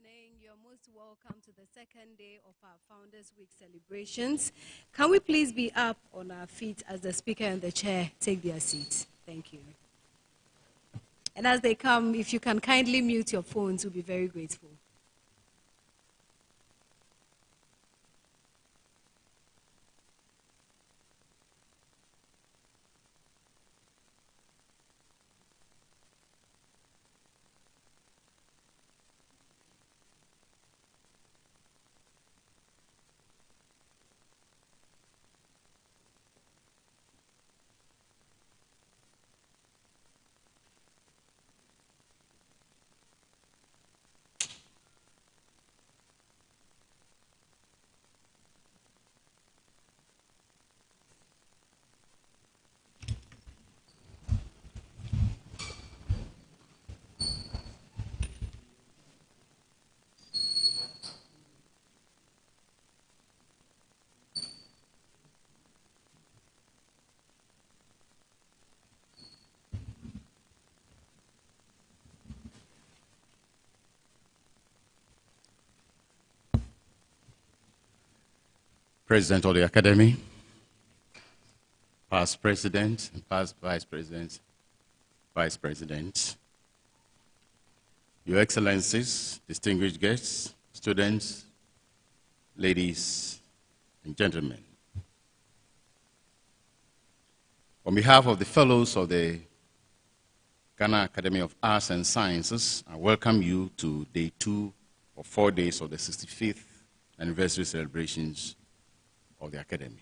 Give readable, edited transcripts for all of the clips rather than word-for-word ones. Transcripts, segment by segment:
evening. You're most welcome to the second day of our Founders Week celebrations. Can we please be up on our feet as the speaker and the chair take their seats? Thank you. And as they come, if you can kindly mute your phones, we'll be very grateful. President of the Academy, past president, past vice presidents, vice presidents, Your Excellencies, distinguished guests, students, ladies and gentlemen. On behalf of the fellows of the Ghana Academy of Arts and Sciences, I welcome you to day 2 of 4 days of the 65th anniversary celebrations of the Academy.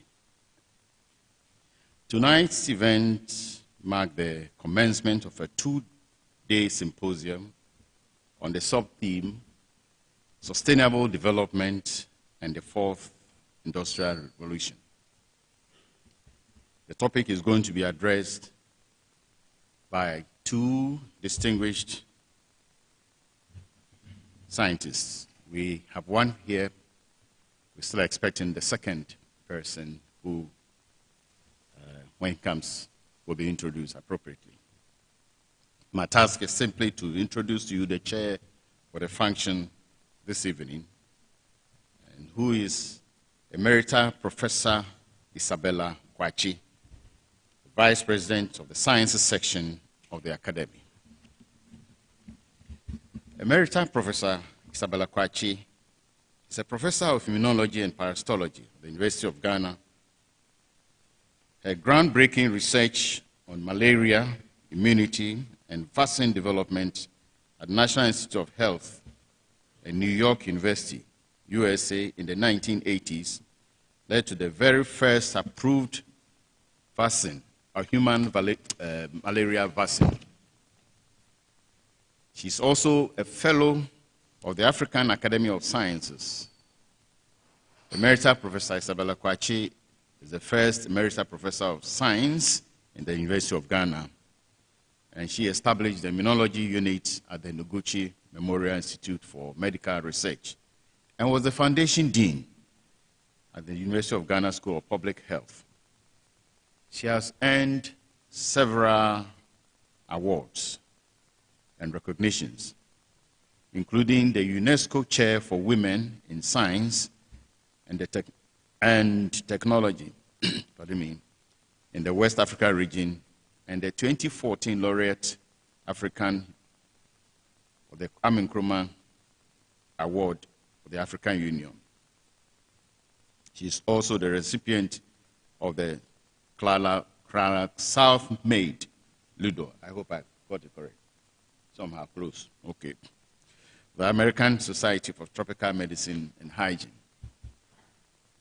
Tonight's event marked the commencement of a 2-day symposium on the sub-theme, Sustainable Development and the Fourth Industrial Revolution. The topic is going to be addressed by 2 distinguished scientists. We have one here. We're still expecting the second person who, when he comes, will be introduced appropriately. My task is simply to introduce to you the chair for the function this evening, and who is Emerita Professor Isabella Quakyi, Vice President of the Sciences Section of the Academy. Emerita Professor Isabella Quakyi is a professor of immunology and parasitology at the University of Ghana. Her groundbreaking research on malaria, immunity, and vaccine development at the National Institute of Health at New York University, USA, in the 1980s led to the very first approved vaccine, a human malaria vaccine. She's also a fellow of the African Academy of Sciences. Emerita Professor Isabella Quakyi is the first Emerita Professor of Science in the University of Ghana, and she established the immunology unit at the Noguchi Memorial Institute for Medical Research, and was the foundation dean at the University of Ghana School of Public Health. She has earned several awards and recognitions, including the UNESCO Chair for Women in Science and Technology pardon me, in the West Africa region, and the 2014 Laureate African of the Kwame Nkrumah Award of the African Union. She is also the recipient of the Clark Self-Made Ludo. I hope I got it correct. Somehow close. Okay. The American Society for Tropical Medicine and Hygiene.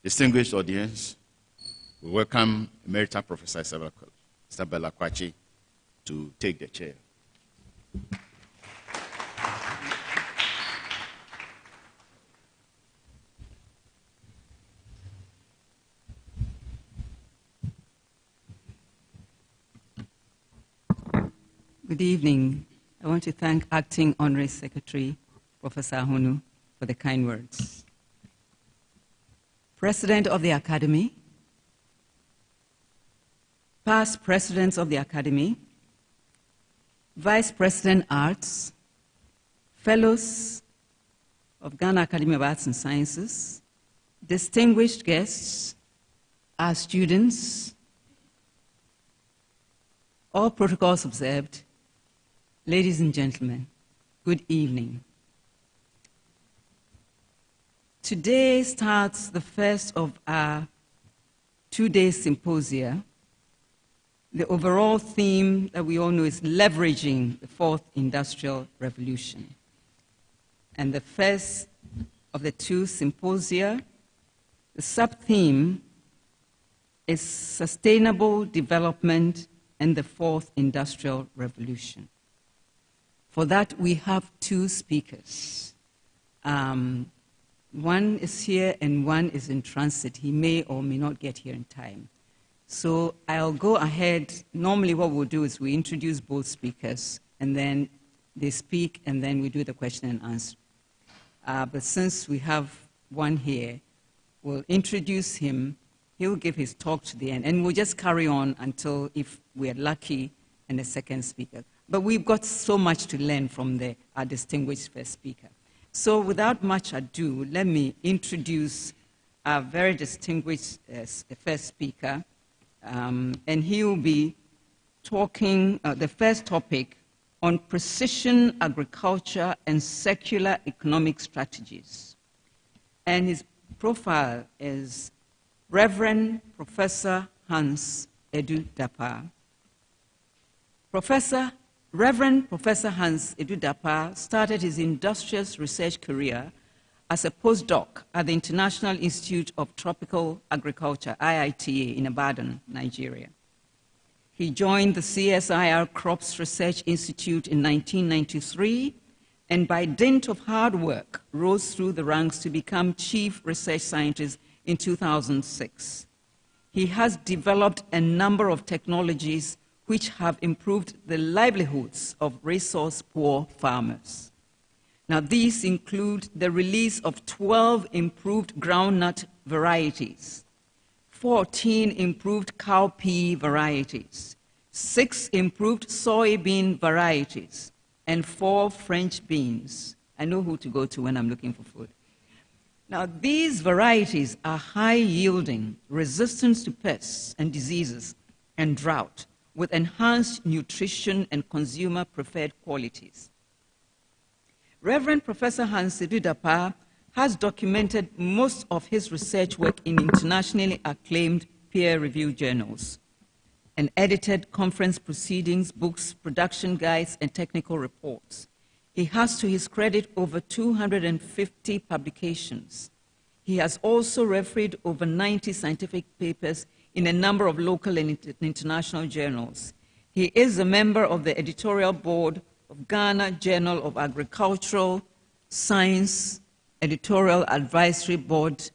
Distinguished audience, we welcome Emerita Professor Isabella Quakyi to take the chair. Good evening. I want to thank Acting Honorary Secretary, Professor Ahunu, for the kind words. President of the Academy, past presidents of the Academy, Vice President Arts, fellows of Ghana Academy of Arts and Sciences, distinguished guests, our students, all protocols observed, ladies and gentlemen, good evening. Today starts the first of our two-day symposia. The overall theme that we all know is leveraging the fourth industrial revolution. And the first of the two symposia, the sub-theme is sustainable development and the fourth industrial revolution. For that, we have two speakers. One is here and one is in transit. He may or may not get here in time. So I'll go ahead. Normally what we'll do is we introduce both speakers, and then they speak, and then we do the question and answer. But since we have one here, we'll introduce him. He'll give his talk to the end, and we'll just carry on until, if we're lucky, and the second speaker. But we've got so much to learn from our distinguished first speaker. So without much ado, let me introduce our very distinguished first speaker. And he will be talking, the first topic, on precision agriculture and secular economic strategies. And his profile is Reverend Professor Hans Adu-Dapaah. Reverend Professor Hans Adu-Dapaah started his industrious research career as a postdoc at the International Institute of Tropical Agriculture, IITA, in Ibadan, Nigeria. He joined the CSIR Crops Research Institute in 1993, and by dint of hard work, rose through the ranks to become Chief Research Scientist in 2006. He has developed a number of technologies which have improved the livelihoods of resource-poor farmers. Now, these include the release of 12 improved groundnut varieties, 14 improved cowpea varieties, 6 improved soybean varieties, and 4 French beans. I know who to go to when I'm looking for food. Now, these varieties are high-yielding, resistant to pests and diseases and drought, with enhanced nutrition and consumer-preferred qualities. Reverend Professor Hans Adu-Dapaah has documented most of his research work in internationally acclaimed peer-reviewed journals and edited conference proceedings, books, production guides, and technical reports. He has, to his credit, over 250 publications. He has also refereed over 90 scientific papers in a number of local and international journals. He is a member of the editorial board of Ghana Journal of Agricultural Science, Editorial Advisory Board,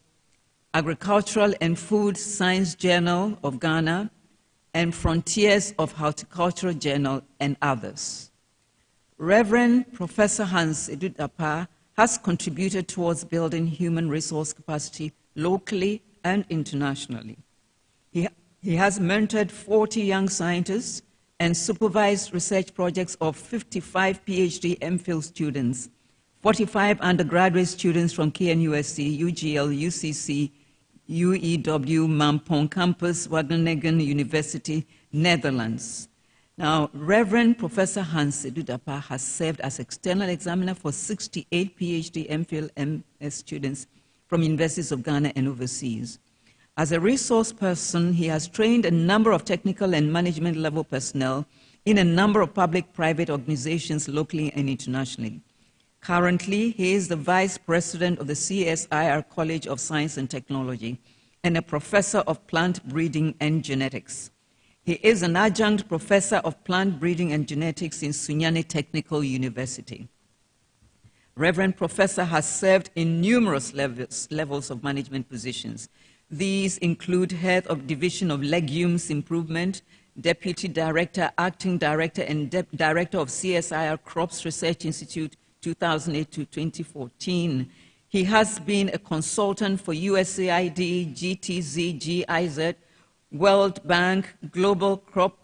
Agricultural and Food Science Journal of Ghana, and Frontiers of Horticultural Journal, and others. Reverend Professor Hans Adu-Dapaah has contributed towards building human resource capacity locally and internationally. He has mentored 40 young scientists and supervised research projects of 55 PhD MPhil students, 45 undergraduate students from KNUST, UGL, UCC, UEW, Mampong Campus, Wageningen University, Netherlands. Now, Reverend Professor Hans Adu-Dapaah has served as external examiner for 68 PhD MPhil MS students from universities of Ghana and overseas. As a resource person, he has trained a number of technical and management level personnel in a number of public-private organizations locally and internationally. Currently, he is the vice president of the CSIR College of Science and Technology and a professor of plant breeding and genetics. He is an adjunct professor of plant breeding and genetics in Sunyani Technical University. Reverend Professor has served in numerous levels of management positions. These include head of Division of Legumes Improvement, Deputy Director, Acting Director, and Director of CSIR Crops Research Institute 2008 to 2014. He has been a consultant for USAID, GTZ, GIZ, World Bank, Global Crop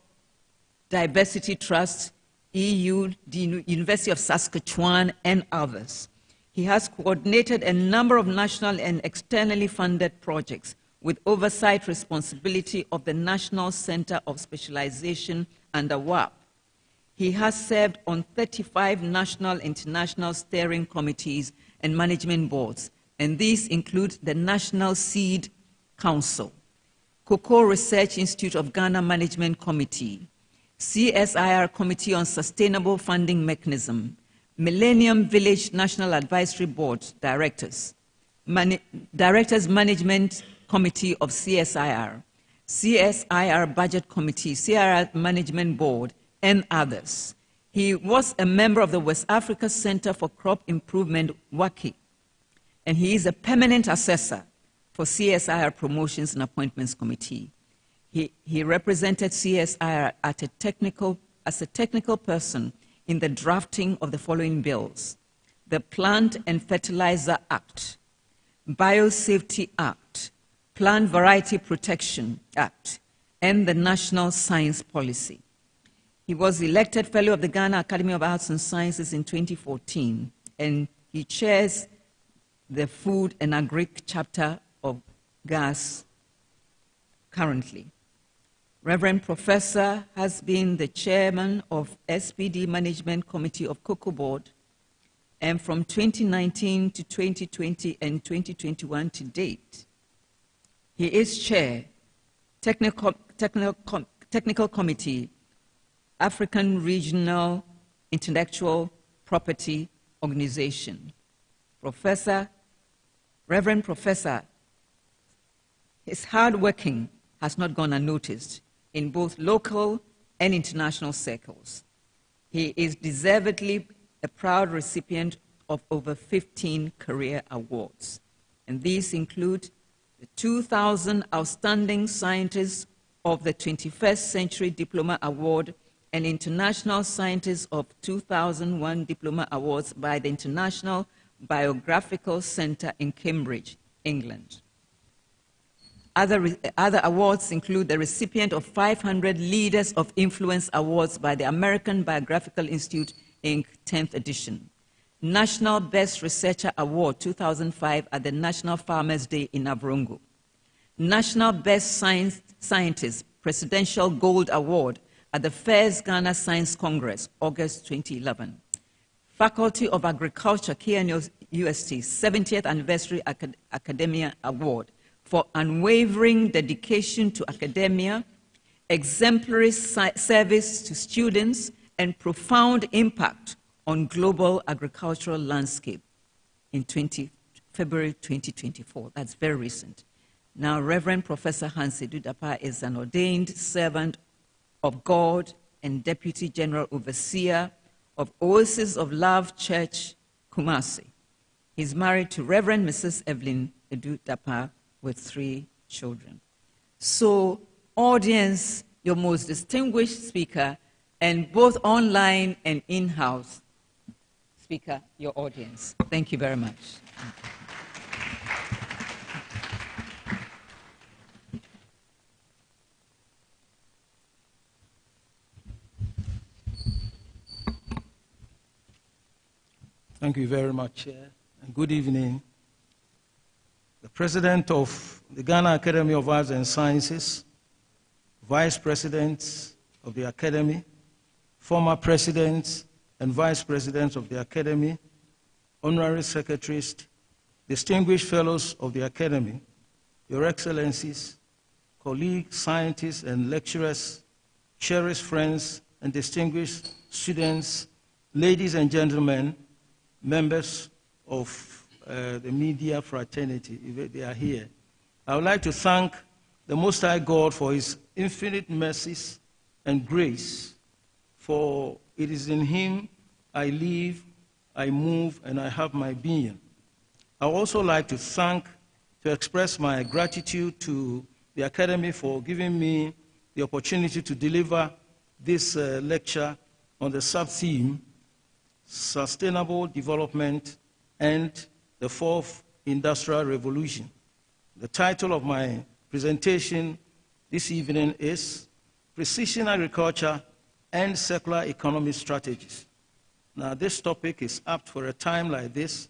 Diversity Trust, EU, the University of Saskatchewan, and others. He has coordinated a number of national and externally funded projects with oversight responsibility of the National Center of Specialization under WAP. He has served on 35 national and international steering committees and management boards, and these include the National Seed Council, Cocoa Research Institute of Ghana Management Committee, CSIR Committee on Sustainable Funding Mechanism, Millennium Village National Advisory Board Directors, Directors Management Committee of CSIR, CSIR Budget Committee, CSIR Management Board, and others. He was a member of the West Africa Center for Crop Improvement, Quakyi, and he is a permanent assessor for CSIR Promotions and Appointments Committee. He represented CSIR as a technical person in the drafting of the following bills: the Plant and Fertilizer Act, Biosafety Act, Plant Variety Protection Act, and the National Science Policy. He was elected Fellow of the Ghana Academy of Arts and Sciences in 2014, and he chairs the Food and Agric chapter of Gaas currently. Reverend Professor has been the chairman of SPD Management Committee of Cocoa Board, and from 2019 to 2020 and 2021 to date, he is chair, Technical Committee, African Regional Intellectual Property Organization. Reverend Professor, his hard working has not gone unnoticed in both local and international circles. He is deservedly a proud recipient of over 15 career awards, and these include the 2000 Outstanding Scientist of the 21st Century Diploma Award and International Scientist of 2001 Diploma Awards by the International Biographical Center in Cambridge, England. Other awards include the recipient of 500 Leaders of Influence Awards by the American Biographical Institute, Inc., 10th edition. National Best Researcher Award 2005 at the National Farmers' Day in Avrongo. National Best Scientist Presidential Gold Award at the First Ghana Science Congress, August 2011. Faculty of Agriculture, KNUST, 70th Anniversary Academia Award for unwavering dedication to academia, exemplary service to students, and profound impact on global agricultural landscape in February 2024. That's very recent. Now, Reverend Professor Hans Adu-Dapaah is an ordained servant of God and Deputy General Overseer of Oasis of Love Church, Kumasi. He's married to Reverend Mrs. Evelyn Adu-Dapaah with 3 children. So, audience, your most distinguished speaker, and both online and in-house speaker, your audience. Thank you very much. Thank you very much, Chair, and good evening. The President of the Ghana Academy of Arts and Sciences, Vice Presidents of the Academy, former Presidents and Vice Presidents of the Academy, Honorary Secretaries, distinguished Fellows of the Academy, Your Excellencies, colleagues, scientists, and lecturers, cherished friends, and distinguished students, ladies and gentlemen, members of the media fraternity, if they are here. I would like to thank the Most High God for His infinite mercies and grace, for it is in Him I live, I move, and I have my being. I would also like to express my gratitude to the Academy for giving me the opportunity to deliver this lecture on the sub-theme, Sustainable Development and the Fourth Industrial Revolution. The title of my presentation this evening is Precision Agriculture and Circular Economy Strategies. Now, this topic is apt for a time like this,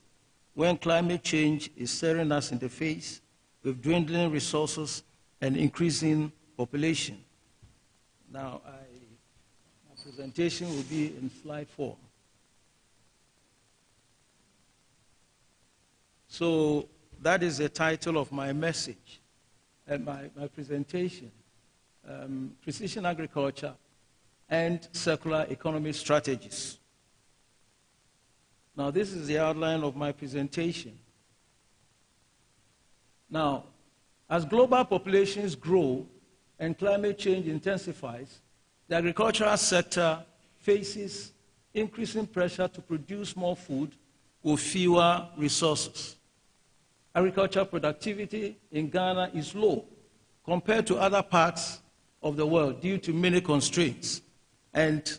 when climate change is staring us in the face with dwindling resources and increasing population. Now, my presentation will be in slide 4. So that is the title of my message and my presentation, Precision Agriculture and Circular Economy Strategies. Now, this is the outline of my presentation. Now, as global populations grow and climate change intensifies, the agricultural sector faces increasing pressure to produce more food with fewer resources. Agricultural productivity in Ghana is low compared to other parts of the world due to many constraints. And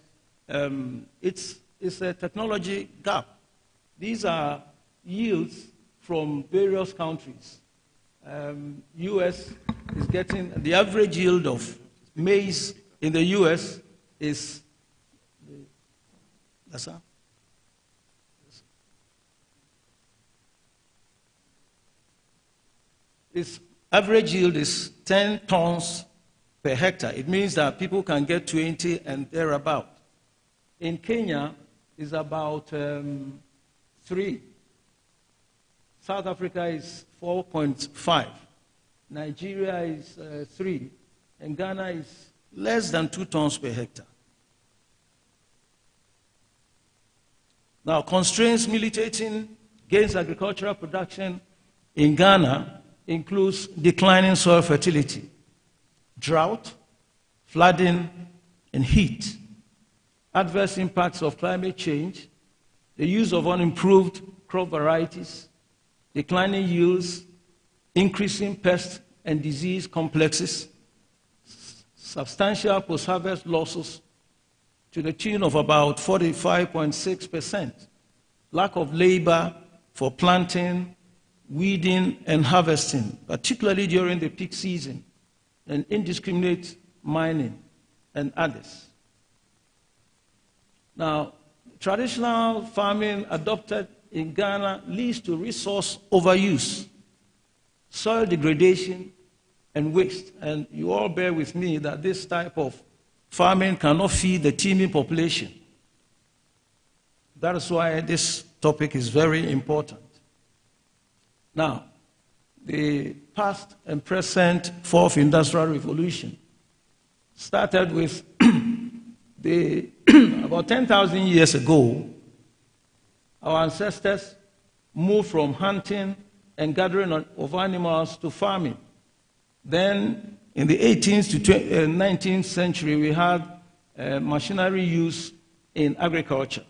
it's a technology gap. These are yields from various countries. US is getting, the average yield of maize in the US is, that's that? Its average yield is 10 tons per hectare. It means that people can get 20 and thereabout. In Kenya, it's about 3. South Africa is 4.5. Nigeria is 3. And Ghana is less than 2 tons per hectare. Now, constraints militating against agricultural production in Ghana includes declining soil fertility, drought, flooding, and heat, adverse impacts of climate change, the use of unimproved crop varieties, declining yields, increasing pest and disease complexes, substantial post-harvest losses to the tune of about 45.6%, lack of labor for planting, weeding, and harvesting, particularly during the peak season, and indiscriminate mining, and others. Now, traditional farming adopted in Ghana leads to resource overuse, soil degradation, and waste. And you all bear with me that this type of farming cannot feed the teeming population. That is why this topic is very important. Now, the past and present fourth industrial revolution started with about 10,000 years ago, our ancestors moved from hunting and gathering of animals to farming. Then, in the 18th to 19th century, we had machinery use in agriculture.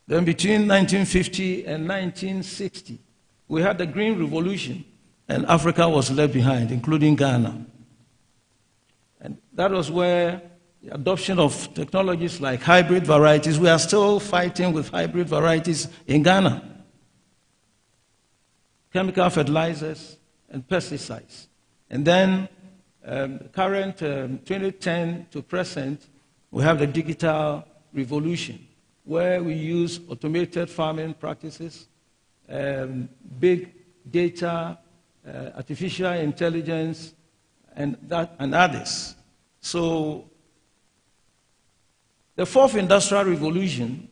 Then between 1950 and 1960, we had the Green Revolution, and Africa was left behind, including Ghana. And that was where the adoption of technologies like hybrid varieties, we are still fighting with hybrid varieties in Ghana. Chemical fertilizers and pesticides. And then, current 2010 to present, we have the digital revolution, where we use automated farming practices, big data, artificial intelligence, and others. So, the fourth industrial revolution,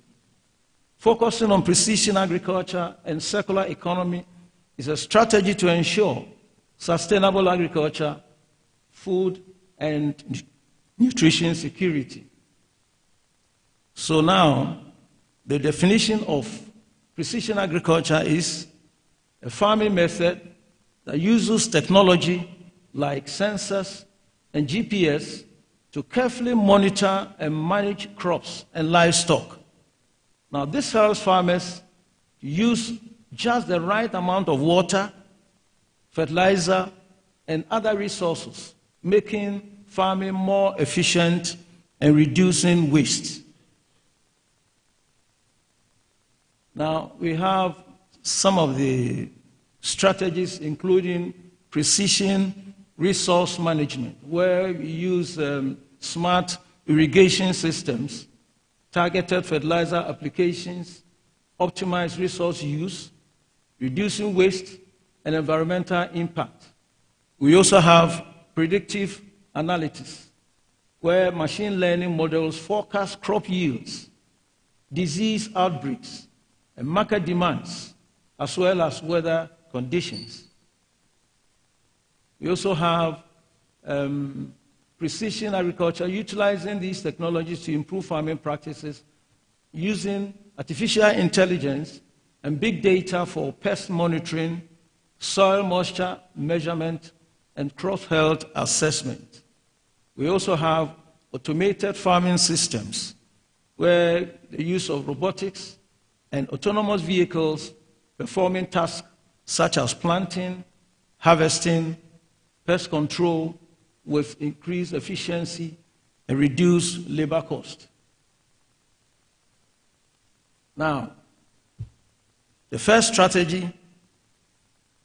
focusing on precision agriculture and circular economy, is a strategy to ensure sustainable agriculture, food, and nutrition security. So now, the definition of precision agriculture is a farming method that uses technology like sensors and GPS to carefully monitor and manage crops and livestock. Now, this helps farmers to use just the right amount of water, fertilizer, and other resources, making farming more efficient and reducing waste. Now, we have some of the strategies, including precision resource management, where we use smart irrigation systems, targeted fertilizer applications, optimize resource use, reducing waste and environmental impact. We also have predictive analytics, where machine learning models forecast crop yields, disease outbreaks, and market demands, as well as weather conditions. We also have precision agriculture, utilizing these technologies to improve farming practices, using artificial intelligence and big data for pest monitoring, soil moisture measurement, and crop health assessment. We also have automated farming systems, where the use of robotics and autonomous vehicles performing tasks such as planting, harvesting, pest control with increased efficiency and reduced labor cost. Now, the first strategy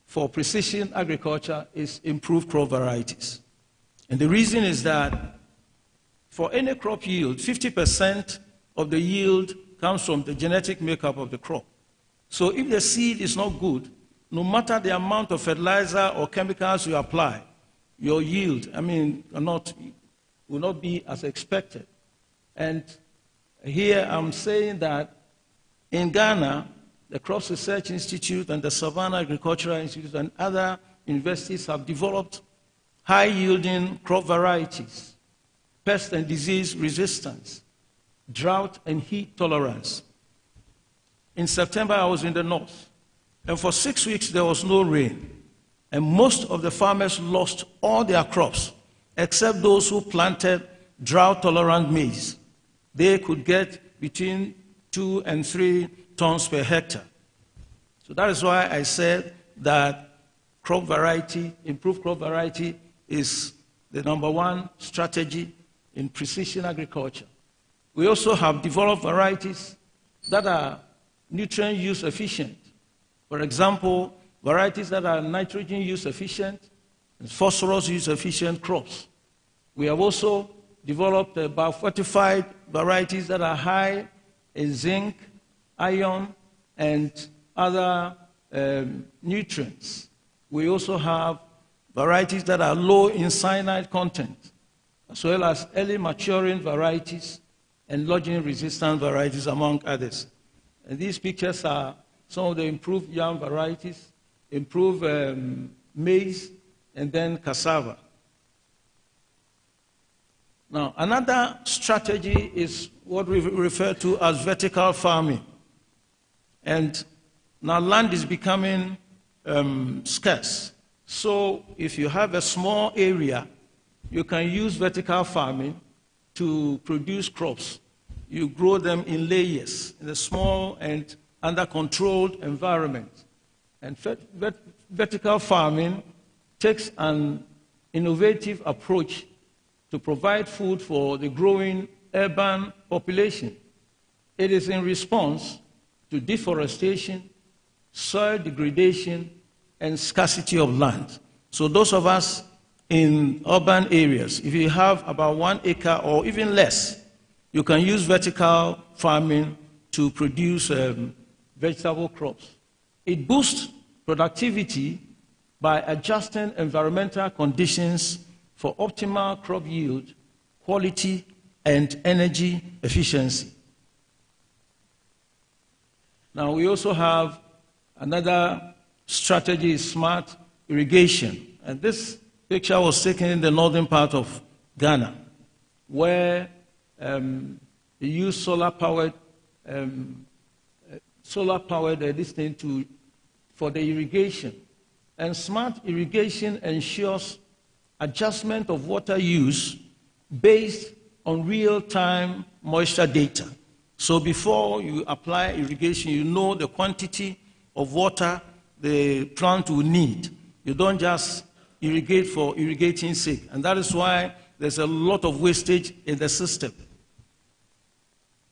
for precision agriculture is improved crop varieties. And the reason is that for any crop yield, 50% of the yield comes from the genetic makeup of the crop. So if the seed is not good, no matter the amount of fertilizer or chemicals you apply, your yield, will not be as expected. And here I'm saying that in Ghana, the Crops Research Institute and the Savannah Agricultural Institute and other universities have developed high-yielding crop varieties, pest and disease resistance, drought and heat tolerance. In September, I was in the north, and for 6 weeks there was no rain. And most of the farmers lost all their crops, except those who planted drought-tolerant maize. They could get between 2 and 3 tons per hectare. So that is why I said that crop variety, improved crop variety, is the #1 strategy in precision agriculture. We also have developed varieties that are nutrient use efficient. For example, varieties that are nitrogen use efficient and phosphorus use efficient crops. We have also developed biofortified varieties that are high in zinc, iron, and other nutrients. We also have varieties that are low in cyanide content, as well as early maturing varieties and lodging resistant varieties, among others. And these pictures are some of the improved yam varieties, improved maize, and then cassava. Now, another strategy is what we refer to as vertical farming. And now land is becoming scarce. So if you have a small area, you can use vertical farming to produce crops. You grow them in layers, in a small and under controlled environment. And vertical farming takes an innovative approach to provide food for the growing urban population. It is in response to deforestation, soil degradation, and scarcity of land. So those of us in urban areas, if you have about 1 acre or even less, you can use vertical farming to produce vegetable crops. It boosts productivity by adjusting environmental conditions for optimal crop yield, quality, and energy efficiency. Now, we also have another strategy, smart irrigation. And this picture was taken in the northern part of Ghana, where they use solar-powered this thing for the irrigation. And smart irrigation ensures adjustment of water use based on real-time moisture data. So before you apply irrigation, you know the quantity of water the plant will need. You don't just irrigate for irrigating's sake. And that is why there's a lot of wastage in the system.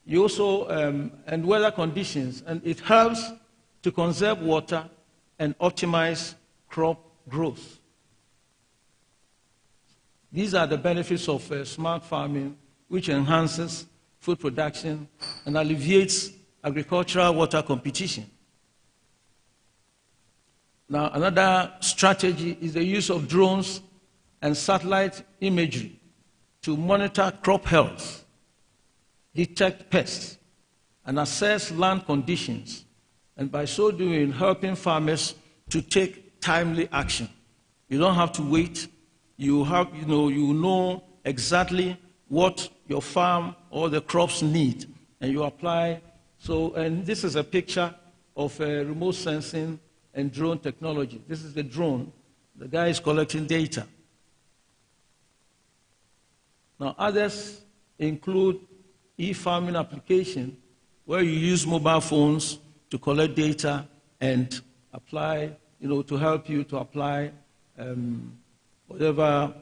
You also, and weather conditions, and it helps to conserve water and optimize crop growth. These are the benefits of smart farming, which enhances food production and alleviates agricultural water competition. Now, another strategy is the use of drones and satellite imagery to monitor crop health, detect pests, and assess land conditions, and by so doing, helping farmers to take timely action. You don't have to wait. You know exactly what your farm or the crops need, and you apply. So, and this is a picture of remote sensing and drone technology. This is the drone. The guy is collecting data. Now, others include e-farming application, where you use mobile phones to collect data and apply, to help you to apply whatever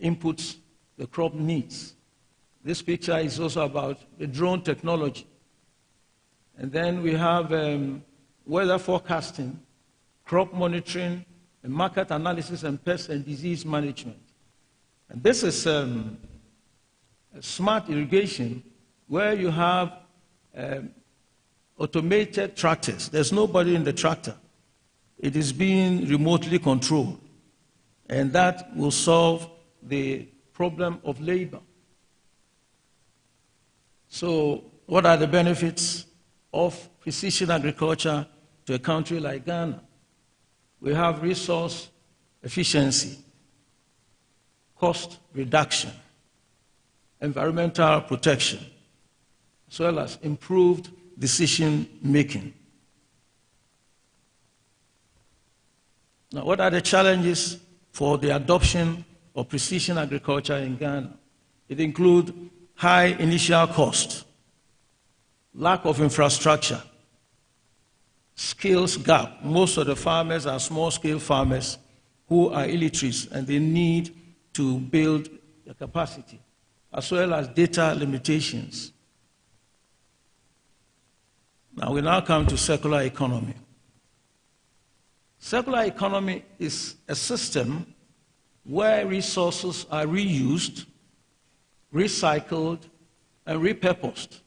inputs the crop needs. This picture is also about the drone technology. And then we have weather forecasting, crop monitoring, and market analysis, and pest and disease management. And this is smart irrigation, where you have automated tractors. There's nobody in the tractor. It is being remotely controlled. And that will solve the problem of labor. So, what are the benefits of precision agriculture to a country like Ghana? We have resource efficiency, cost reduction, environmental protection, as well as improved decision making. Now, what are the challenges for the adoption of precision agriculture in Ghana? It includes high initial cost, lack of infrastructure, skills gap. Most of the farmers are small-scale farmers who are illiterate, and they need to build their capacity, as well as data limitations. Now, we now come to circular economy. Circular economy is a system where resources are reused, recycled, and repurposed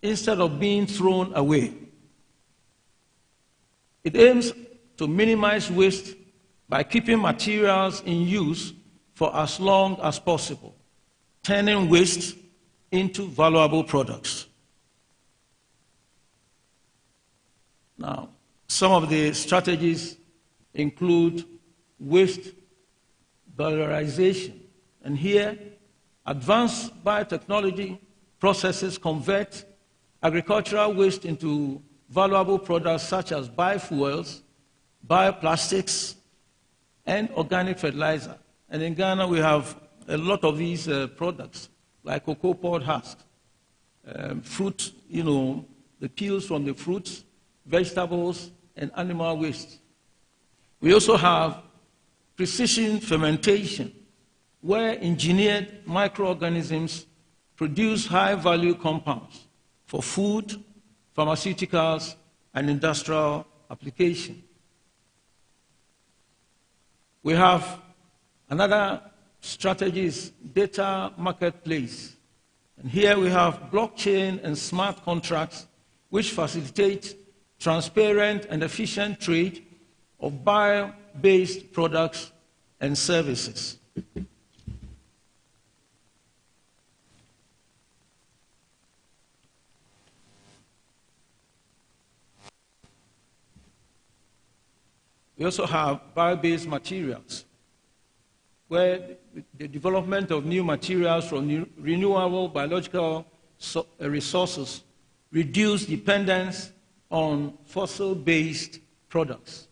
instead of being thrown away. It aims to minimize waste by keeping materials in use for as long as possible, turning waste into valuable products. Now, some of the strategies include waste valorization. And here, advanced biotechnology processes convert agricultural waste into valuable products such as biofuels, bioplastics, and organic fertilizer. And in Ghana, we have a lot of these products, like cocoa pod husks, fruit, the peels from the fruits, vegetables, and animal waste. We also have precision fermentation, where engineered microorganisms produce high-value compounds for food, pharmaceuticals, and industrial application. We have another strategy is data marketplace. And here we have blockchain and smart contracts which facilitate transparent and efficient trade of bio-based products and services. We also have bio-based materials, where the development of new materials from renewable biological resources reduce dependence on fossil-based products.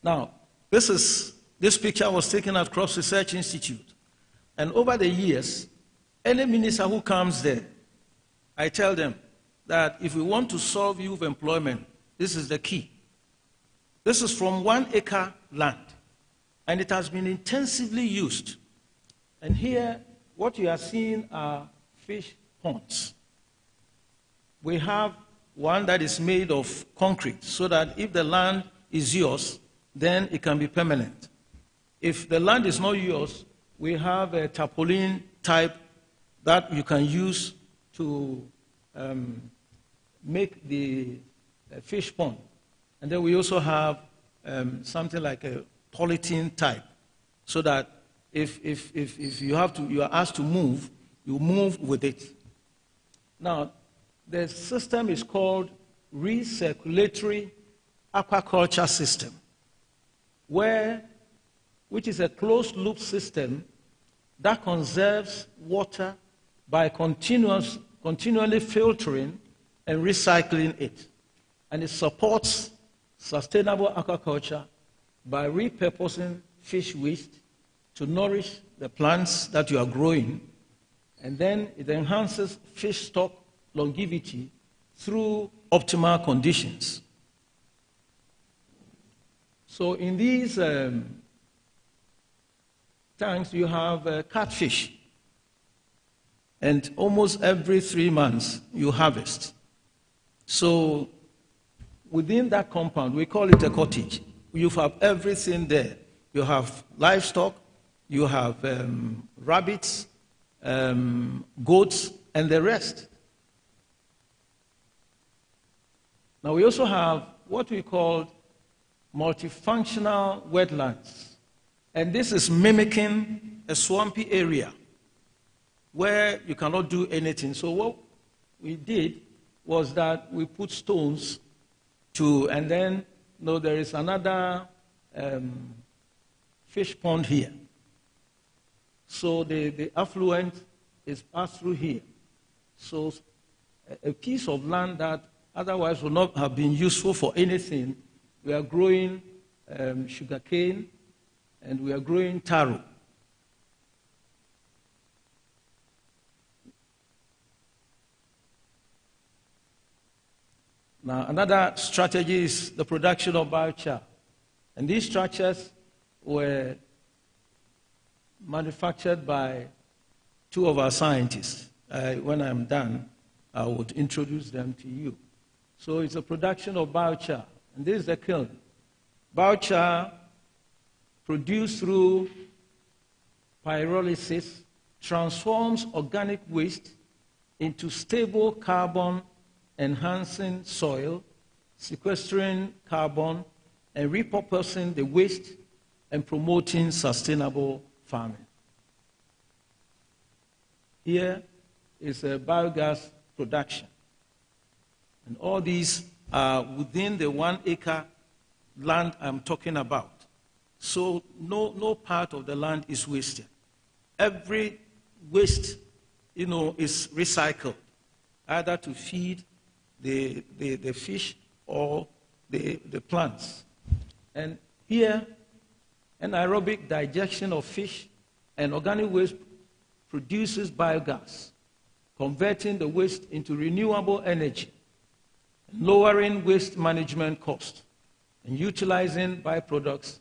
Now, this picture was taken at Crop Research Institute. And over the years, any minister who comes there, I tell them that if we want to solve youth employment, this is the key. This is from 1 acre land, and it has been intensively used. And here, what you are seeing are fish ponds. We have one that is made of concrete, so that if the land is yours, then it can be permanent. If the land is not yours, we have a tarpaulin type that you can use to make the fish pond. And then we also have something like a polythene type, so that if you are asked to move, you move with it. Now, the system is called recirculatory aquaculture system, which is a closed-loop system that conserves water by continually filtering and recycling it. And it supports sustainable aquaculture by repurposing fish waste to nourish the plants that you are growing, and then it enhances fish stock longevity through optimal conditions. So in these tanks, you have catfish, and almost every 3 months you harvest. So within that compound, we call it a cottage. You have everything there. You have livestock, you have rabbits, goats, and the rest. Now we also have what we call multifunctional wetlands. And this is mimicking a swampy area where you cannot do anything. So what we did was that we put stones and then there is another fish pond here. So the affluent is passed through here. So a piece of land that otherwise would not have been useful for anything, we are growing sugarcane, and we are growing taro. Now, another strategy is the production of biochar. And these structures were manufactured by 2 of our scientists. When I'm done, I would introduce them to you. So it's a production of biochar, and this is the kiln. Biochar, produced through pyrolysis, transforms organic waste into stable carbon-enhancing soil, sequestering carbon, and repurposing the waste and promoting sustainable farming. Here is a biogas production. And all these are within the 1 acre land I'm talking about. So no part of the land is wasted. Every waste, is recycled, either to feed the fish or the plants. And here, anaerobic digestion of fish and organic waste produces biogas, converting the waste into renewable energy, lowering waste management costs, and utilizing byproducts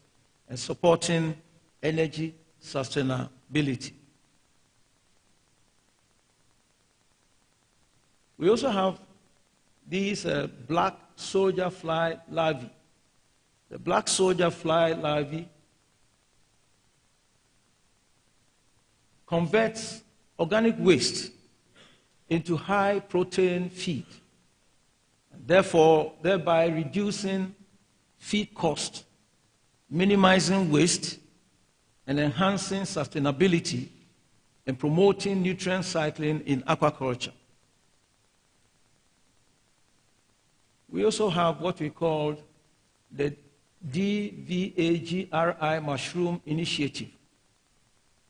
and supporting energy sustainability. We also have these black soldier fly larvae. The black soldier fly larvae converts organic waste into high protein feed, thereby reducing feed cost, minimizing waste, and enhancing sustainability and promoting nutrient cycling in aquaculture. We also have what we call the DVAGRI Mushroom Initiative.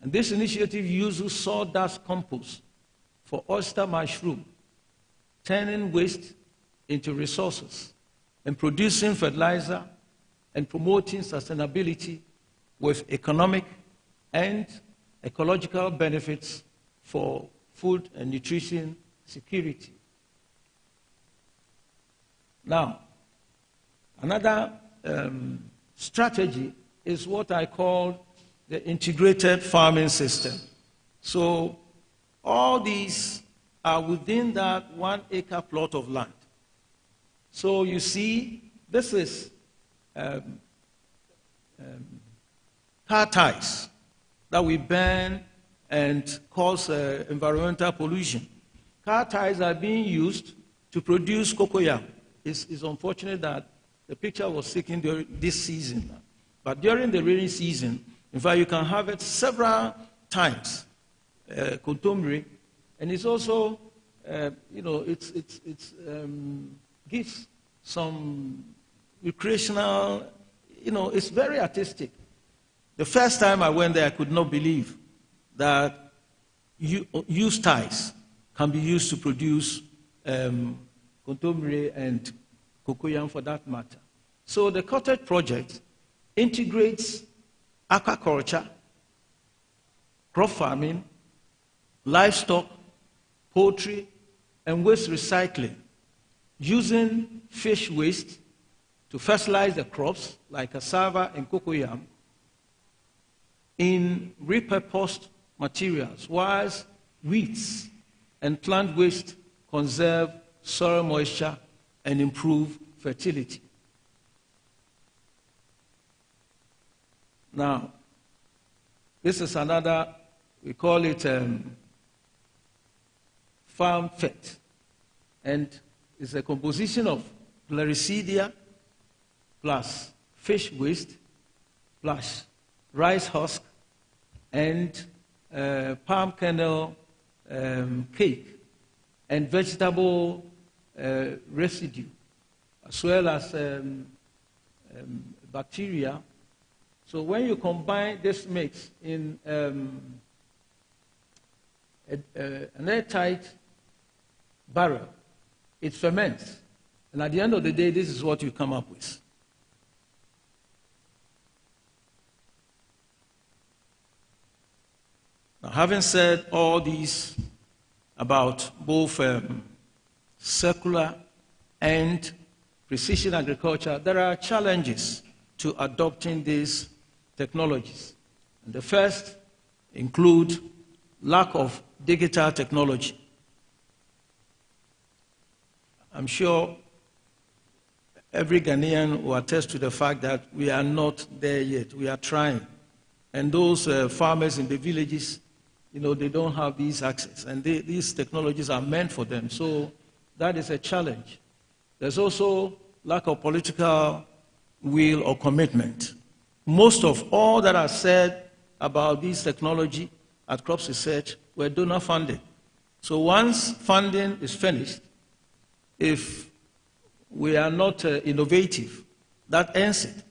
And this initiative uses sawdust compost for oyster mushroom, turning waste into resources and producing fertilizer and promoting sustainability with economic and ecological benefits for food and nutrition security. Now, another strategy is what I call the integrated farming system. So all these are within that 1 acre plot of land. So you see, this is car tires that we burn and cause environmental pollution. car tires are being used to produce cocoyam. It's unfortunate that the picture was taken during this season. But during the rainy season, in fact, you can have it several times, contumely, and it's also, gives some recreational, it's very artistic. The first time I went there, I could not believe that used ties can be used to produce contumely and cocoyam for that matter. So the cottage project integrates aquaculture, crop farming, livestock, poultry, and waste recycling, using fish waste to fertilize the crops like cassava and cocoyam in repurposed materials, whilst weeds and plant waste conserve soil moisture and improve fertility. Now, this is another, we call it farm fet, and it's a composition of Pleuriscidia plus fish waste plus rice husk and palm kernel cake and vegetable residue, as well as bacteria. So when you combine this mix in an airtight barrel, it ferments. And at the end of the day, this is what you come up with. Now, having said all these about both circular and precision agriculture, there are challenges to adopting these technologies. And the first include lack of digital technology. I'm sure every Ghanaian will attest to the fact that we are not there yet. We are trying. And those farmers in the villages, they don't have these access. And these technologies are meant for them. So that is a challenge. There's also lack of political will or commitment. Most of all that are said about this technology at Crops Research were donor funded. So once funding is finished, if we are not innovative, that ends it.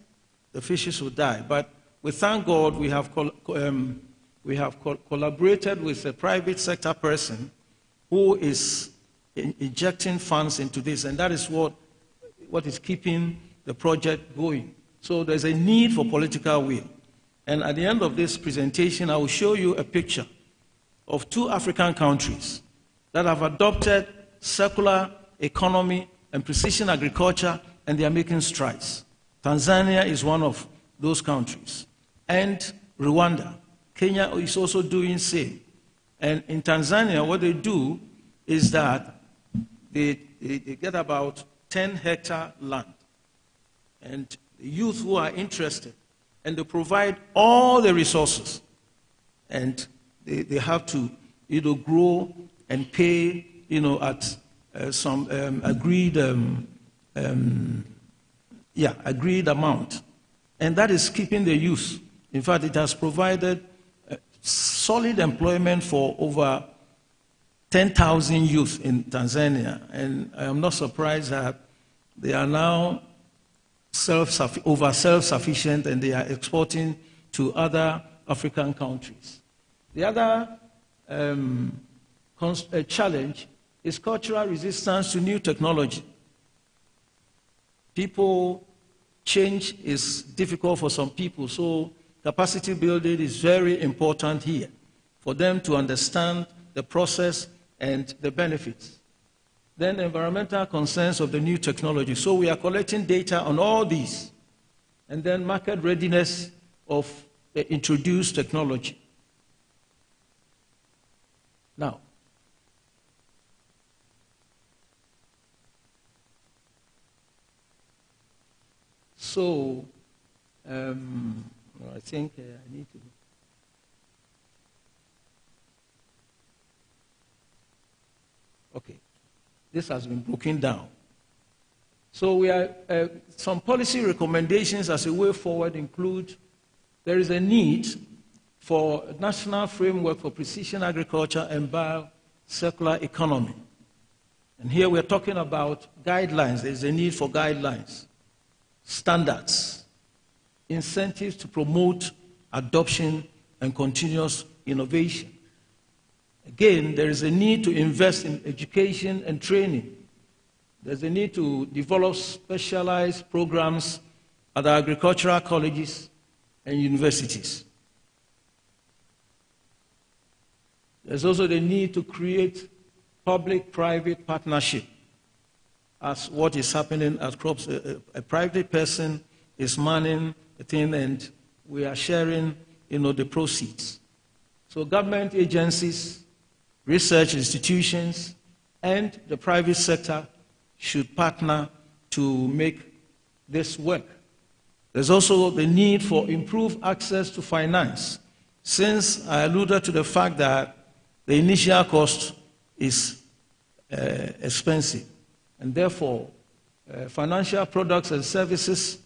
The fishes will die. But we thank God we have collaborated with a private sector person who is injecting funds into this, and that is what is keeping the project going. So there's a need for political will. And at the end of this presentation, I will show you a picture of 2 African countries that have adopted circular economy and precision agriculture, and they are making strides. Tanzania is one of those countries, and Rwanda. Kenya is also doing the same. And in Tanzania, what they do is that they get about 10-hectare land, and the youth who are interested, and they provide all the resources, and they have to grow and pay at some agreed amount, and that is keeping the youth. In fact, it has provided solid employment for over 10,000 youth in Tanzania, and I am not surprised that they are now over self-sufficient, and they are exporting to other African countries. The other challenge is cultural resistance to new technology. Change is difficult for some people, so capacity building is very important here for them to understand the process and the benefits. Then environmental concerns of the new technology. So we are collecting data on all these. And then market readiness of the introduced technology. Now, so I think I need to. this has been broken down. So some policy recommendations as a way forward include there is a need for a national framework for precision agriculture and bio-circular economy. And here we're talking about guidelines. There's a need for guidelines, standards, incentives to promote adoption and continuous innovation. Again, there is a need to invest in education and training. There's a need to develop specialized programs at the agricultural colleges and universities. There's also the need to create public-private partnership, as what is happening at crops. A private person is manning a thing, and we are sharing, the proceeds. So government agencies, research institutions, and the private sector should partner to make this work. There's also the need for improved access to finance, since I alluded to the fact that the initial cost is expensive, and therefore financial products and services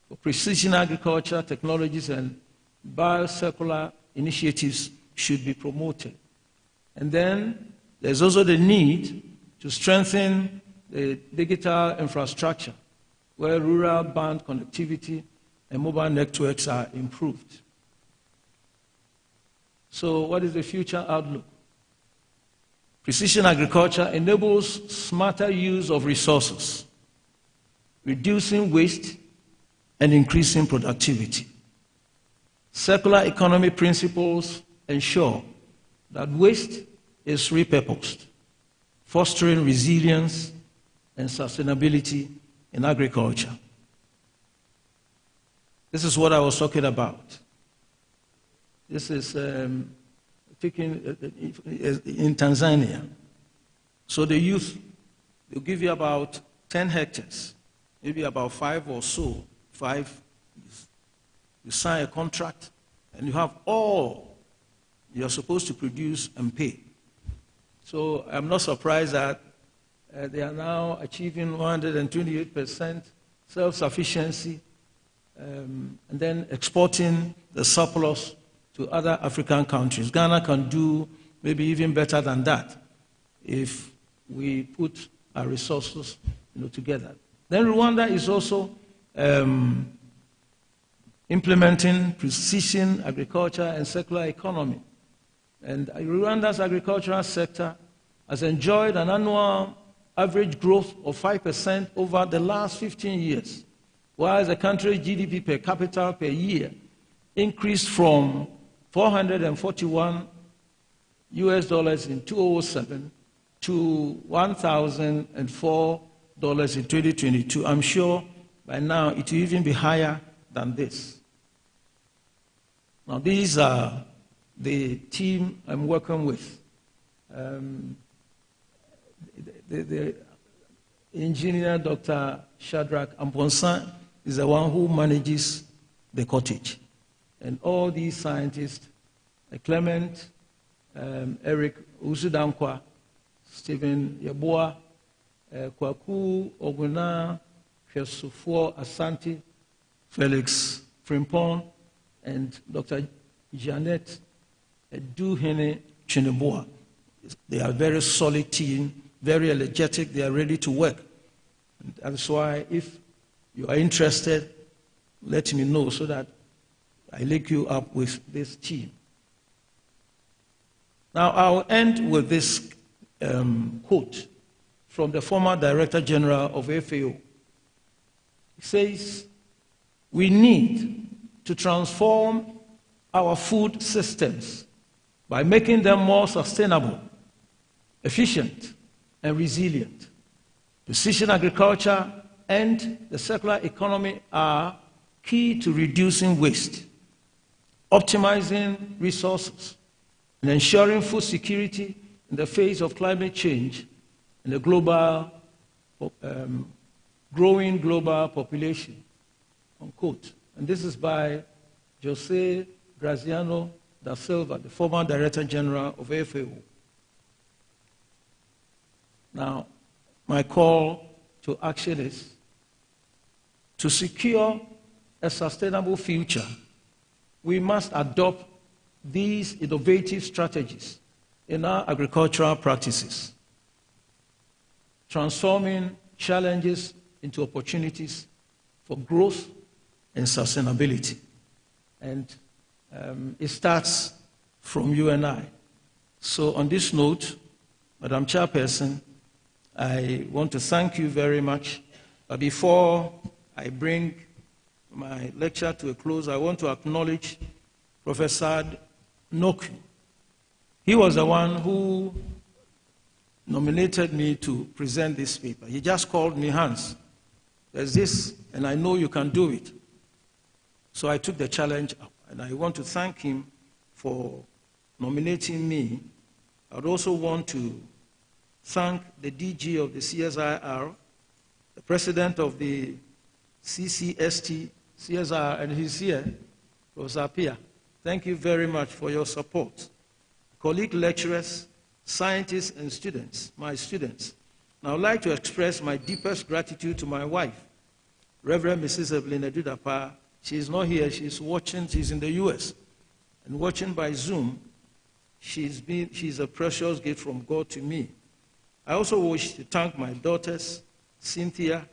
for precision agriculture, technologies, and bio-circular initiatives should be promoted. And then there's also the need to strengthen the digital infrastructure, where rural band connectivity and mobile networks are improved. So what is the future outlook? Precision agriculture enables smarter use of resources, reducing waste and increasing productivity. Circular economy principles ensure that waste is repurposed, fostering resilience and sustainability in agriculture. This is what I was talking about. This is taken in Tanzania. So the youth, they'll give you about 10 hectares, maybe about 5 or so, 5. You sign a contract, and you have all you're supposed to produce and pay. So I'm not surprised that they are now achieving 128% self-sufficiency, and then exporting the surplus to other African countries. Ghana can do maybe even better than that if we put our resources together. Then Rwanda is also implementing precision agriculture and circular economy. And Rwanda's agricultural sector has enjoyed an annual average growth of 5% over the last 15 years, while the country's GDP per capita per year increased from $441 in 2007 to $1,004 in 2022. I'm sure by now it will even be higher than this. Now, these are the team I'm working with. The engineer, Dr. Shadrach Amponsan, is the one who manages the cottage. And all these scientists, Clement, Eric Usudankwa, Stephen Yeboah, Quakyi, Oguna, Fesufo Asante, Felix Frimpong, and Dr. Janet Duhene Chineboa. They are a very solid team, very energetic, they are ready to work. And that's why if you are interested, let me know so that I link you up with this team. Now, I'll end with this quote from the former Director General of FAO. He says, "We need to transform our food systems by making them more sustainable, efficient, and resilient. Precision agriculture and the circular economy are key to reducing waste, optimizing resources, and ensuring food security in the face of climate change and the growing global population." Unquote. And this is by José Graziano da Silva, the former Director General of FAO. Now, my call to action is to secure a sustainable future, we must adopt these innovative strategies in our agricultural practices, transforming challenges into opportunities for growth and sustainability. And it starts from you and I. So on this note, Madam Chairperson, I want to thank you very much. But before I bring my lecture to a close, I want to acknowledge Professor Noku. He was the one who nominated me to present this paper. He just called me, Hans, there's this, and I know you can do it. So I took the challenge up, and I want to thank him for nominating me. I'd also want to thank the DG of the CSIR, the president of the CCST, CSIR, and he's here, Professor Pia. Thank you very much for your support. Colleague lecturers, scientists, and students, my students. And I would like to express my deepest gratitude to my wife, Reverend Mrs. Evelyn Adu-Dapaah. She's not here, she's watching, she's in the US. And watching by Zoom, she's a precious gift from God to me. I also wish to thank my daughters, Cynthia,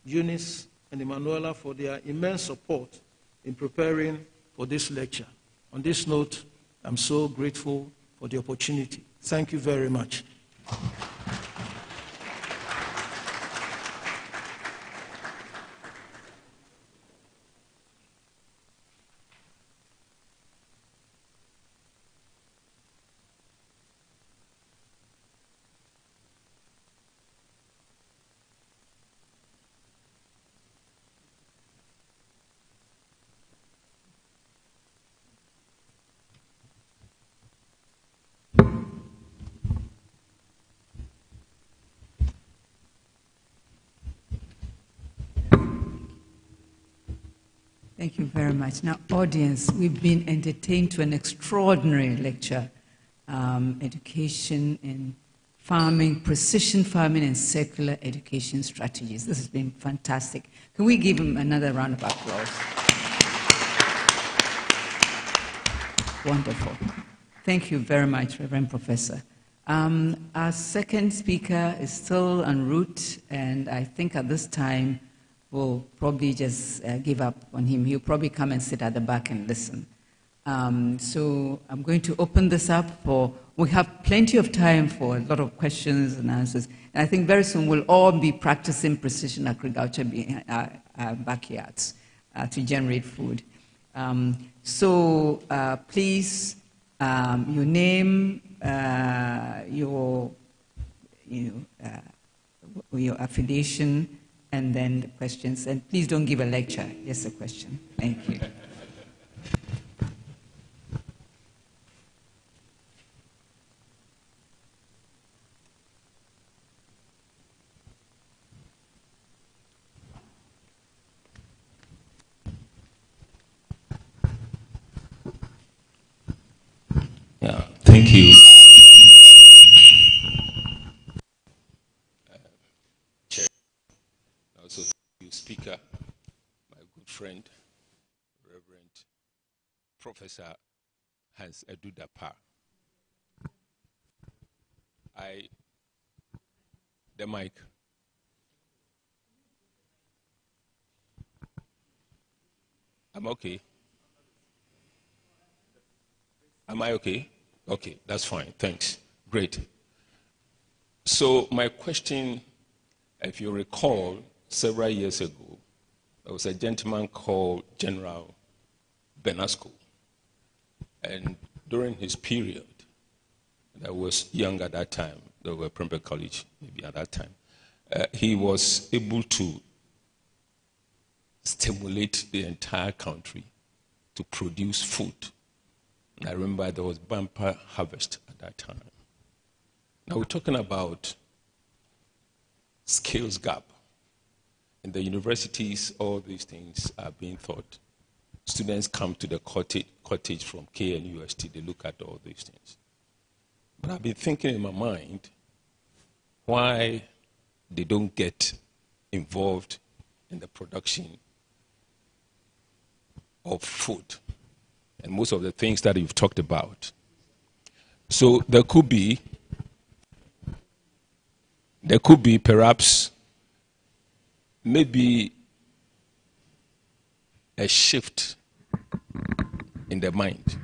Eunice, and Emanuela for their immense support in preparing for this lecture. On this note, I'm so grateful for the opportunity. Thank you very much. Thank you very much. Now, audience, we've been entertained to an extraordinary lecture, education in farming, precision farming and circular education strategies. This has been fantastic. Can we give him another round of applause? Wonderful. Thank you very much, Reverend Professor. Our second speaker is still en route, and I think at this time, we'll probably just give up on him. He'll probably come and sit at the back and listen. So I'm going to open this up we have plenty of time for a lot of questions and answers. And I think very soon we'll all be practicing precision agriculture in our backyards to generate food. Please, your name, your affiliation, and then the questions. And please don't give a lecture, just a question. Thank you. Yeah, thank you. Chair. Also, thank you, Speaker, my good friend, Reverend Professor Hans Adu-Dapaah. The mic. I'm okay. Am I okay? Okay, that's fine. Thanks. Great. So my question, if you recall, several years ago, there was a gentleman called General Benasco. And during his period, I was young at that time, they were Prempeh College, maybe at that time, he was able to stimulate the entire country to produce food. And I remember there was bumper harvest at that time. Now we're talking about skills gap. In the universities, all these things are being taught. Students come to the cottage from KNUST, they look at all these things. But I've been thinking in my mind, why they don't get involved in the production of food and most of the things that you've talked about. So there could be perhaps maybe a shift in the mind.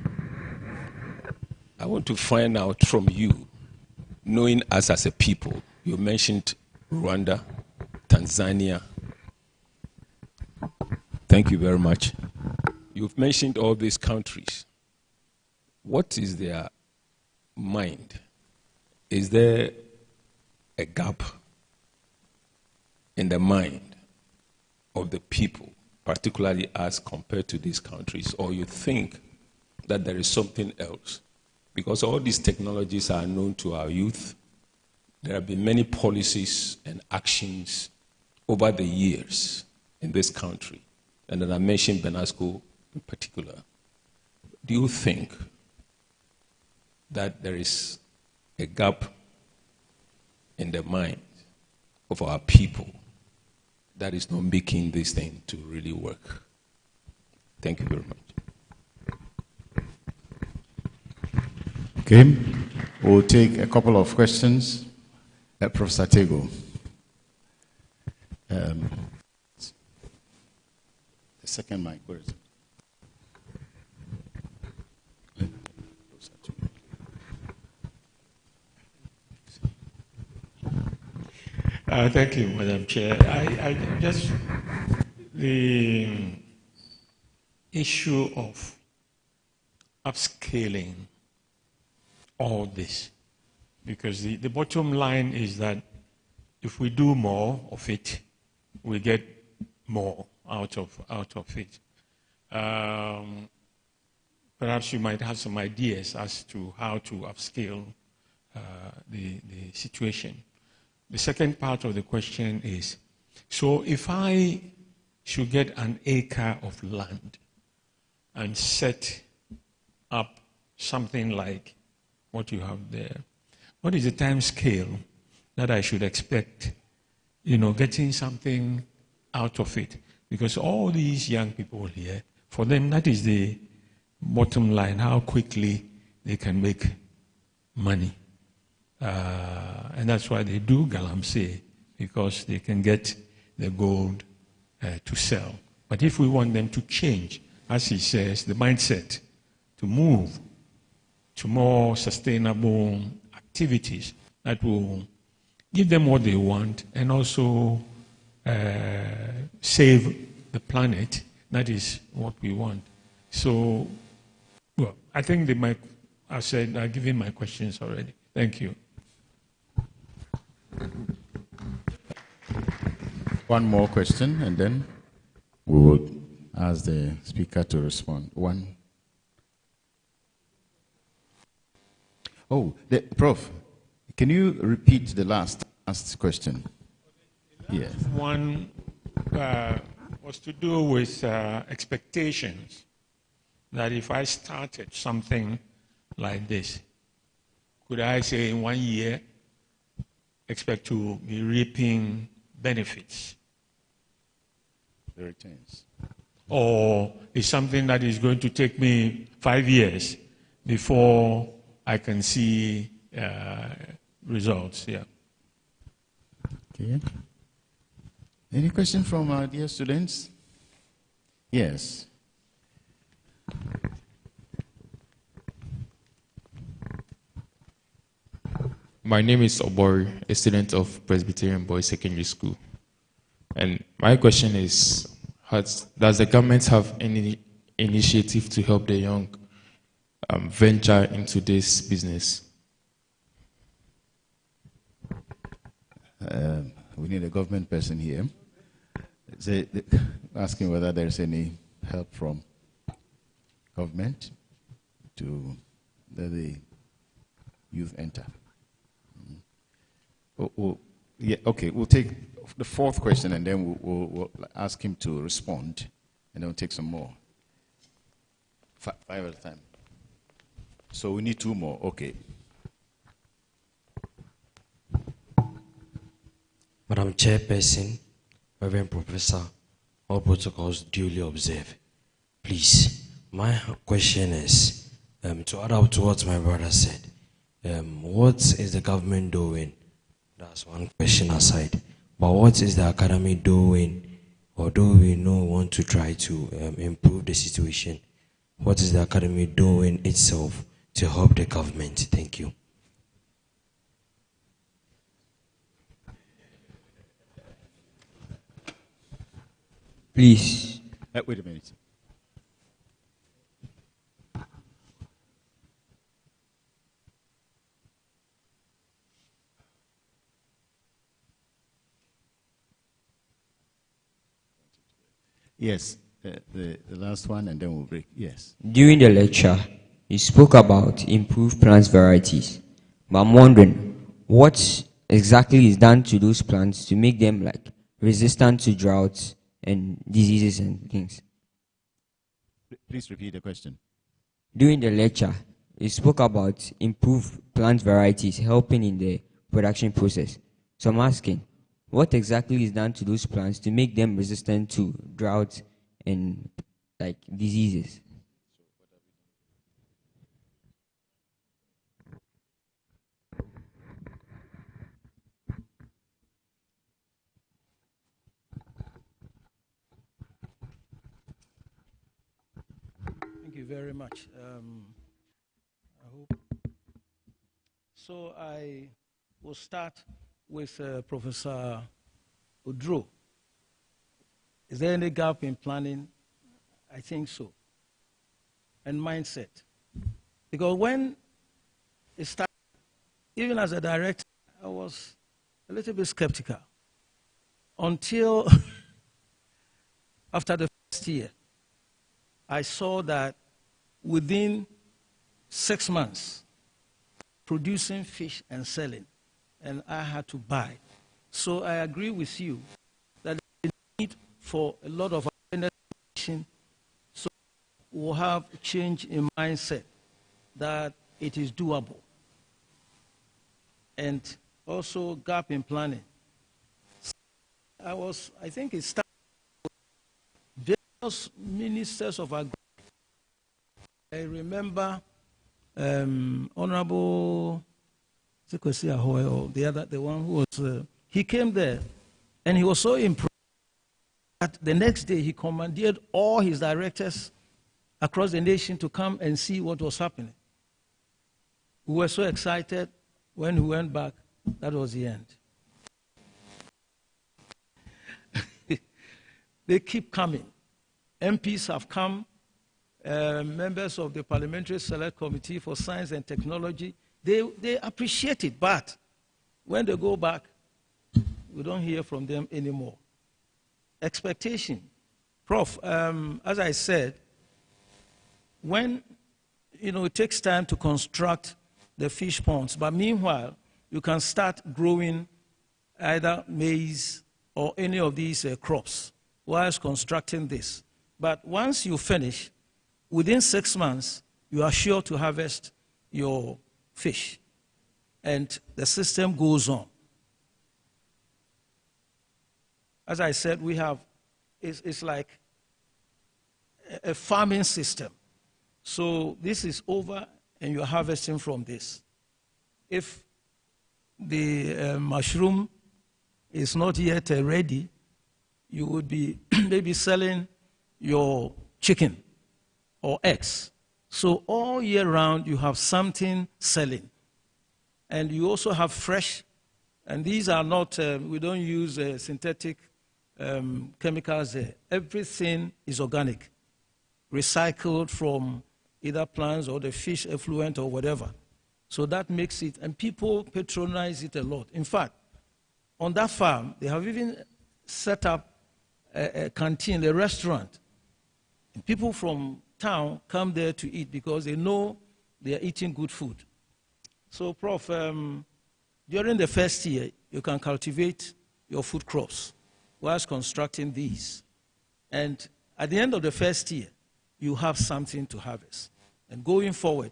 I want to find out from you, knowing us as a people, you mentioned Rwanda, Tanzania. Thank you very much. You've mentioned all these countries. What is their mind? Is there a gap in the mind of the people, particularly as compared to these countries, or you think that there is something else? Because all these technologies are known to our youth. There have been many policies and actions over the years in this country, and then I mentioned Benasco in particular. Do you think that there is a gap in the mind of our people that is not making this thing to really work? Thank you very much. Okay, we'll take a couple of questions. Professor Tego. The second mic, where is it? Thank you, Madam Chair. The issue of upscaling all this, because the bottom line is that if we do more of it, we get more out of it. Perhaps you might have some ideas as to how to upscale the situation. The second part of the question is, so if I should get an acre of land and set up something like what you have there, what is the time scale that I should expect, getting something out of it? Because all these young people here, for them, that is the bottom line, how quickly they can make money. And that's why they do galamsey, because they can get the gold to sell. But if we want them to change, as he says, the mindset, to move to more sustainable activities that will give them what they want and also save the planet, that is what we want. So, well, I think I said I've given my questions already. Thank you. One more question, and then we will ask the speaker to respond. One. Oh, Prof, can you repeat the last question? Yes. One was to do with expectations, that if I started something like this, could I say in 1 year expect to be reaping benefits? The returns. Or is something that is going to take me 5 years before I can see results? Yeah. Okay. Any question from our dear students? Yes. My name is Obori, a student of Presbyterian Boys Secondary School. And my question is, does the government have any initiative to help the young venture into this business? We need a government person here. Asking whether there's any help from government to let the youth enter. Yeah, okay, we'll take the fourth question and then we'll ask him to respond, and then we'll take some more. Five at a time. So we need 2 more, okay. Madam Chairperson, Reverend Professor, all protocols duly observed. Please, my question is, to add up to what my brother said, what is the government doing? That's one question aside. But what is the academy doing, or do we want to try to improve the situation? What is the academy doing itself to help the government? Thank you. Please. Wait a minute. Yes, the last one, and then we'll break. Yes. During the lecture, you spoke about improved plant varieties. But I'm wondering, what exactly is done to those plants to make them like resistant to droughts and diseases and things? Please repeat the question. During the lecture, you spoke about improved plant varieties helping in the production process. So I'm asking, what exactly is done to those plants to make them resistant to drought and like diseases? Thank you very much. I hope. So I will start with Professor Udro. Is there any gap in planning? I think so. And mindset. Because when it started, even as a director, I was a little bit skeptical until after the first year, I saw that within 6 months, producing fish and selling, and I had to buy. So I agree with you that the need for a lot of awareness, so we'll have a change in mindset that it is doable. And also gap in planning. I think it started with various ministers of agriculture. I remember Honorable the one who was, he came there and he was so impressed that the next day he commanded all his directors across the nation to come and see what was happening. We were so excited. When we went back, that was the end. They keep coming. MPs have come, members of the Parliamentary Select Committee for Science and Technology, they appreciate it, but when they go back, we don't hear from them anymore. Expectation. Prof, as I said, when, it takes time to construct the fish ponds, but meanwhile, you can start growing either maize or any of these crops whilst constructing this. But once you finish, within 6 months, you are sure to harvest your fish, and the system goes on. As I said, it's like a farming system. So this is over, and you're harvesting from this. If the mushroom is not yet ready, you would be maybe selling your chicken or eggs. So all year round, you have something selling. And you also have fresh, and these are not, we don't use synthetic chemicals there. Everything is organic, recycled from either plants or the fish effluent or whatever. So that makes it, and people patronize it a lot. In fact, on that farm, they have even set up a canteen, a restaurant. And people from town come there to eat because they know they are eating good food. So, Prof, during the first year, you can cultivate your food crops whilst constructing these. And at the end of the first year, you have something to harvest. And going forward,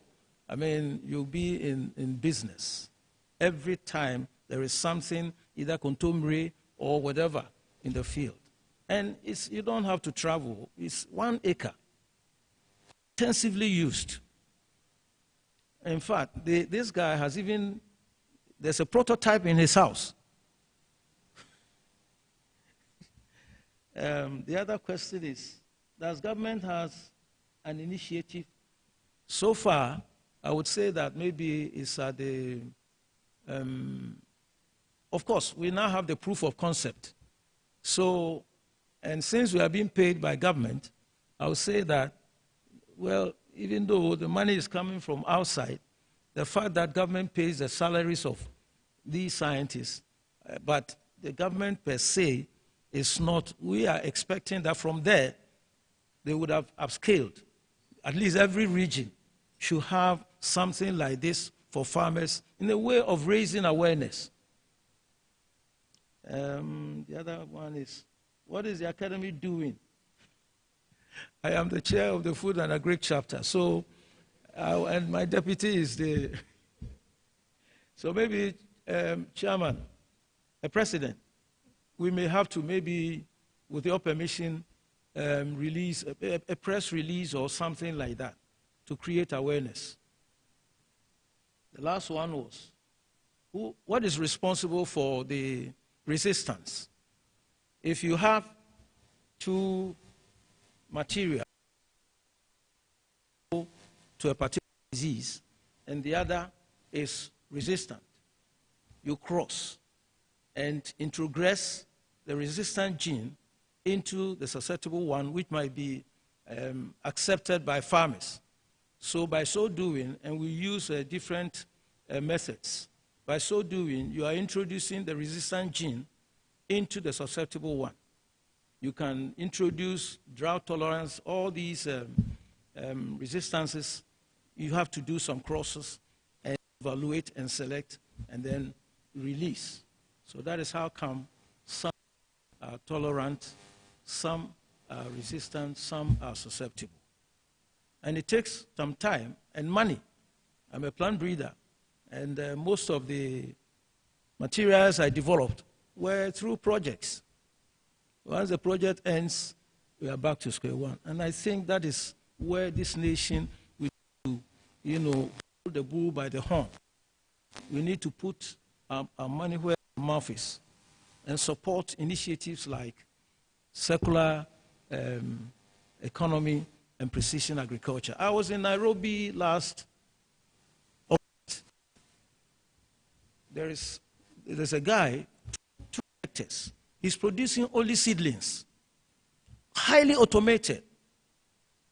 I mean, you'll be in business. Every time there is something, either contemporary or whatever in the field. And you don't have to travel. It's 1 acre, intensively used. In fact, this guy has even, there's a prototype in his house. The other question is, does government have an initiative? So far, I would say that maybe it's at the, of course, we now have the proof of concept. So, and since we are being paid by government, I would say that, well, even though the money is coming from outside, the fact that government pays the salaries of these scientists, but the government per se is not, we are expecting that from there, they would have upscaled. At least every region should have something like this for farmers in a way of raising awareness. The other one is, what is the Academy doing? I am the chair of the Food and Agri chapter, so, and my deputy is the, so maybe chairman, a president, we may have to maybe, with your permission, release a press release or something like that to create awareness. The last one was, what is responsible for the resistance? If you have 2 materials to a particular disease and the other is resistant, you cross and introgress the resistant gene into the susceptible one, which might be accepted by farmers. So by so doing, and we use different methods, by so doing, you are introducing the resistant gene into the susceptible one. You can introduce drought tolerance, all these resistances. You have to do some crosses and evaluate and select and then release. So that is how come some are tolerant, some are resistant, some are susceptible. And it takes some time and money. I'm a plant breeder, and most of the materials I developed were through projects. Once the project ends, we are back to square one. And I think that is where this nation will, hold the bull by the horn. We need to put our money where our mouth is and support initiatives like circular economy and precision agriculture. I was in Nairobi last August. There's a guy, 2 hectares. He's producing only seedlings, highly automated.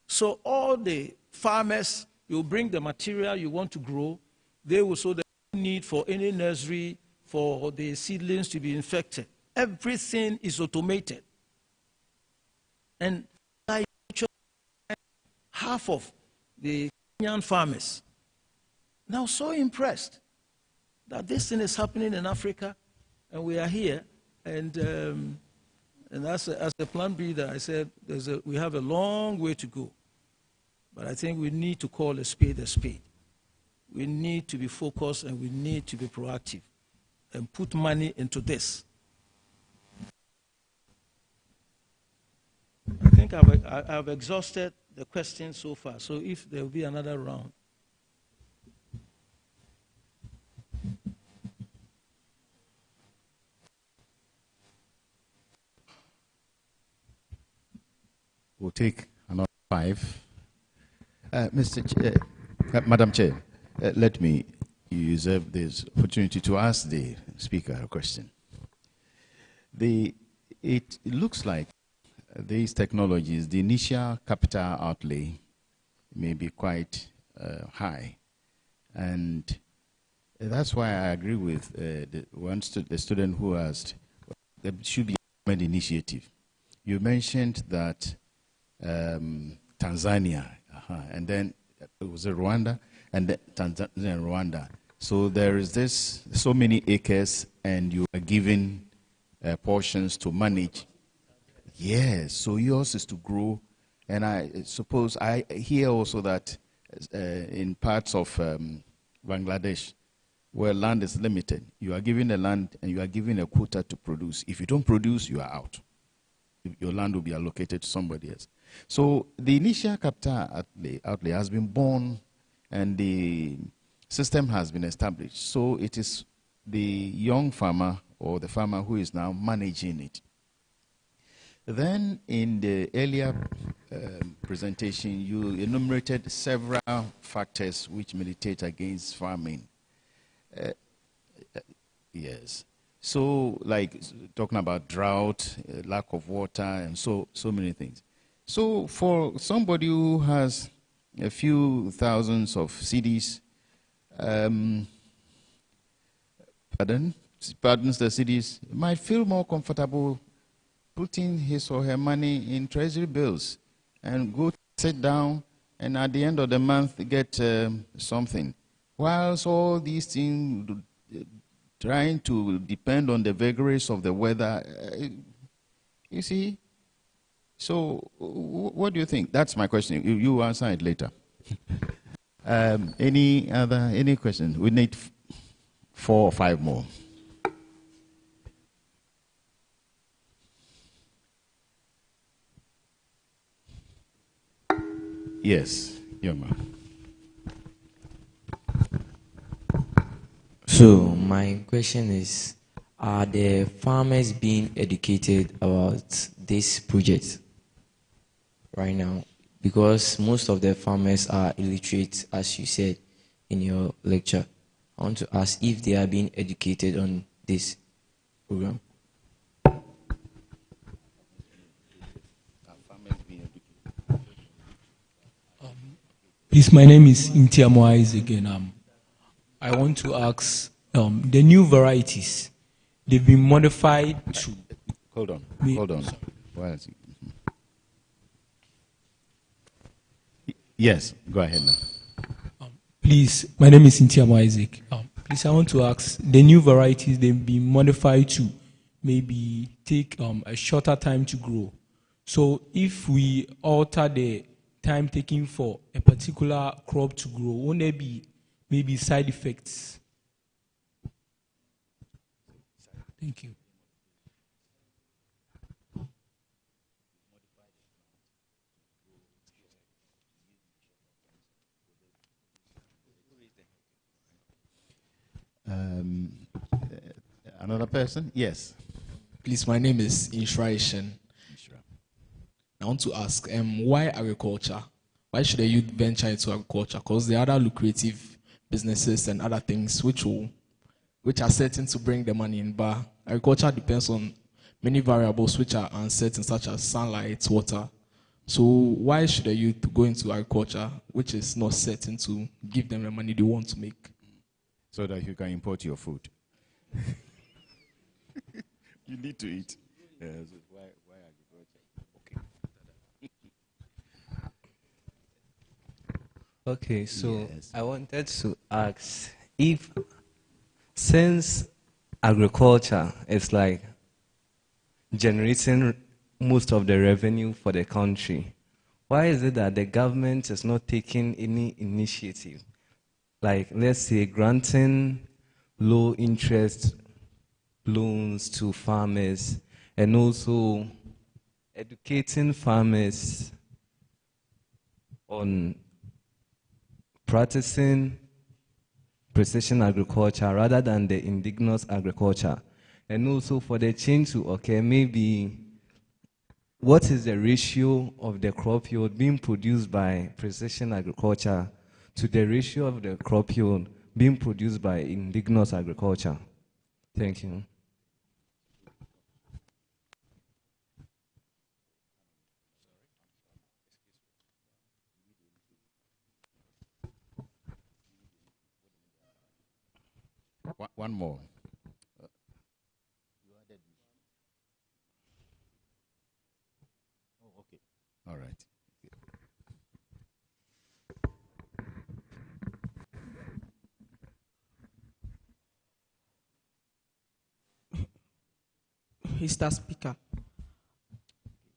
So all the farmers, you bring the material you want to grow, they will, so there's no need for any nursery for the seedlings to be infected. Everything is automated. And half of the Kenyan farmers now so impressed that this thing is happening in Africa, and we are here. And as a plant breeder, I said we have a long way to go. But I think we need to call a spade a spade. We need to be focused and we need to be proactive and put money into this. I think I've exhausted the questions so far, so if there will be another round. We'll take another 5. Madam Chair, let me use this opportunity to ask the Speaker a question. It looks like these technologies, the initial capital outlay may be quite high. And that's why I agree with the student who asked, there should be a government initiative. You mentioned that Tanzania, and then it was Rwanda, and then Tanzania and Rwanda. So there is this, so many acres, and you are given portions to manage. Yes, so yours is to grow. And I suppose I hear also that in parts of Bangladesh, where land is limited. You are given the land and you are given a quota to produce. If you don't produce, you are out. Your land will be allocated to somebody else. So the initial capital outlay has been born and the system has been established. So it is the young farmer or the farmer who is now managing it. Then in the earlier presentation, you enumerated several factors which militate against farming. Yes. So, like talking about drought, lack of water, and so many things. So, for somebody who has a few thousands of CDs, pardons the CDs, might feel more comfortable putting his or her money in treasury bills and go sit down and at the end of the month get something. Whilst all these things trying to depend on the vagaries of the weather, you see. So what do you think? That's my question. You answer it later. Any questions? We need 4 or 5 more. Yes, young man. So my question is, are the farmers being educated about this project right now? Because most of the farmers are illiterate, as you said in your lecture. I want to ask if they are being educated on this program. Please, my name is Intiamo Isaac, and I want to ask the new varieties, they've been modified to... Hold on. Why is it? Yes, go ahead now. Please, my name is Intiamo Isaac. Please, I want to ask, the new varieties, they've been modified to maybe take a shorter time to grow. So if we alter the time taking for a particular crop to grow, won't there be maybe side effects? Thank you. Another person? Yes. Please, my name is Inshraishan. I want to ask, why agriculture? Why should a youth venture into agriculture? Because there are other lucrative businesses and other things which are certain to bring the money in, but agriculture depends on many variables which are uncertain, such as sunlight, water. So why should a youth go into agriculture, which is not certain to give them the money they want to make? So that you can import your food. You need to eat. Why agriculture? Okay. Okay, so yes. I wanted to ask if, since agriculture is like generating most of the revenue for the country, why is it that the government is not taking any initiative? Like, let's say, granting low interest loans to farmers and also educating farmers on practicing precision agriculture rather than the indigenous agriculture. And also for the change to occur, maybe what is the ratio of the crop yield being produced by precision agriculture to the ratio of the crop yield being produced by indigenous agriculture? Thank you. One more. Oh, okay. All right. Mr. Speaker,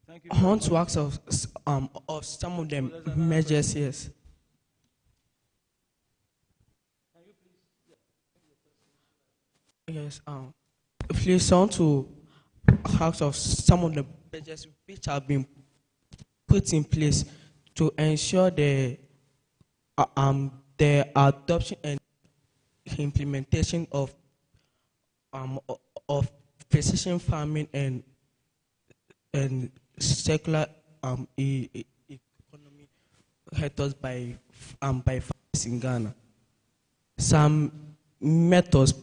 Thank you I want to ask of some of the measures, yes. Yes, please on to ask of some of the measures which have been put in place to ensure the adoption and implementation of precision farming and circular economy methods by farmers in Ghana. Some methods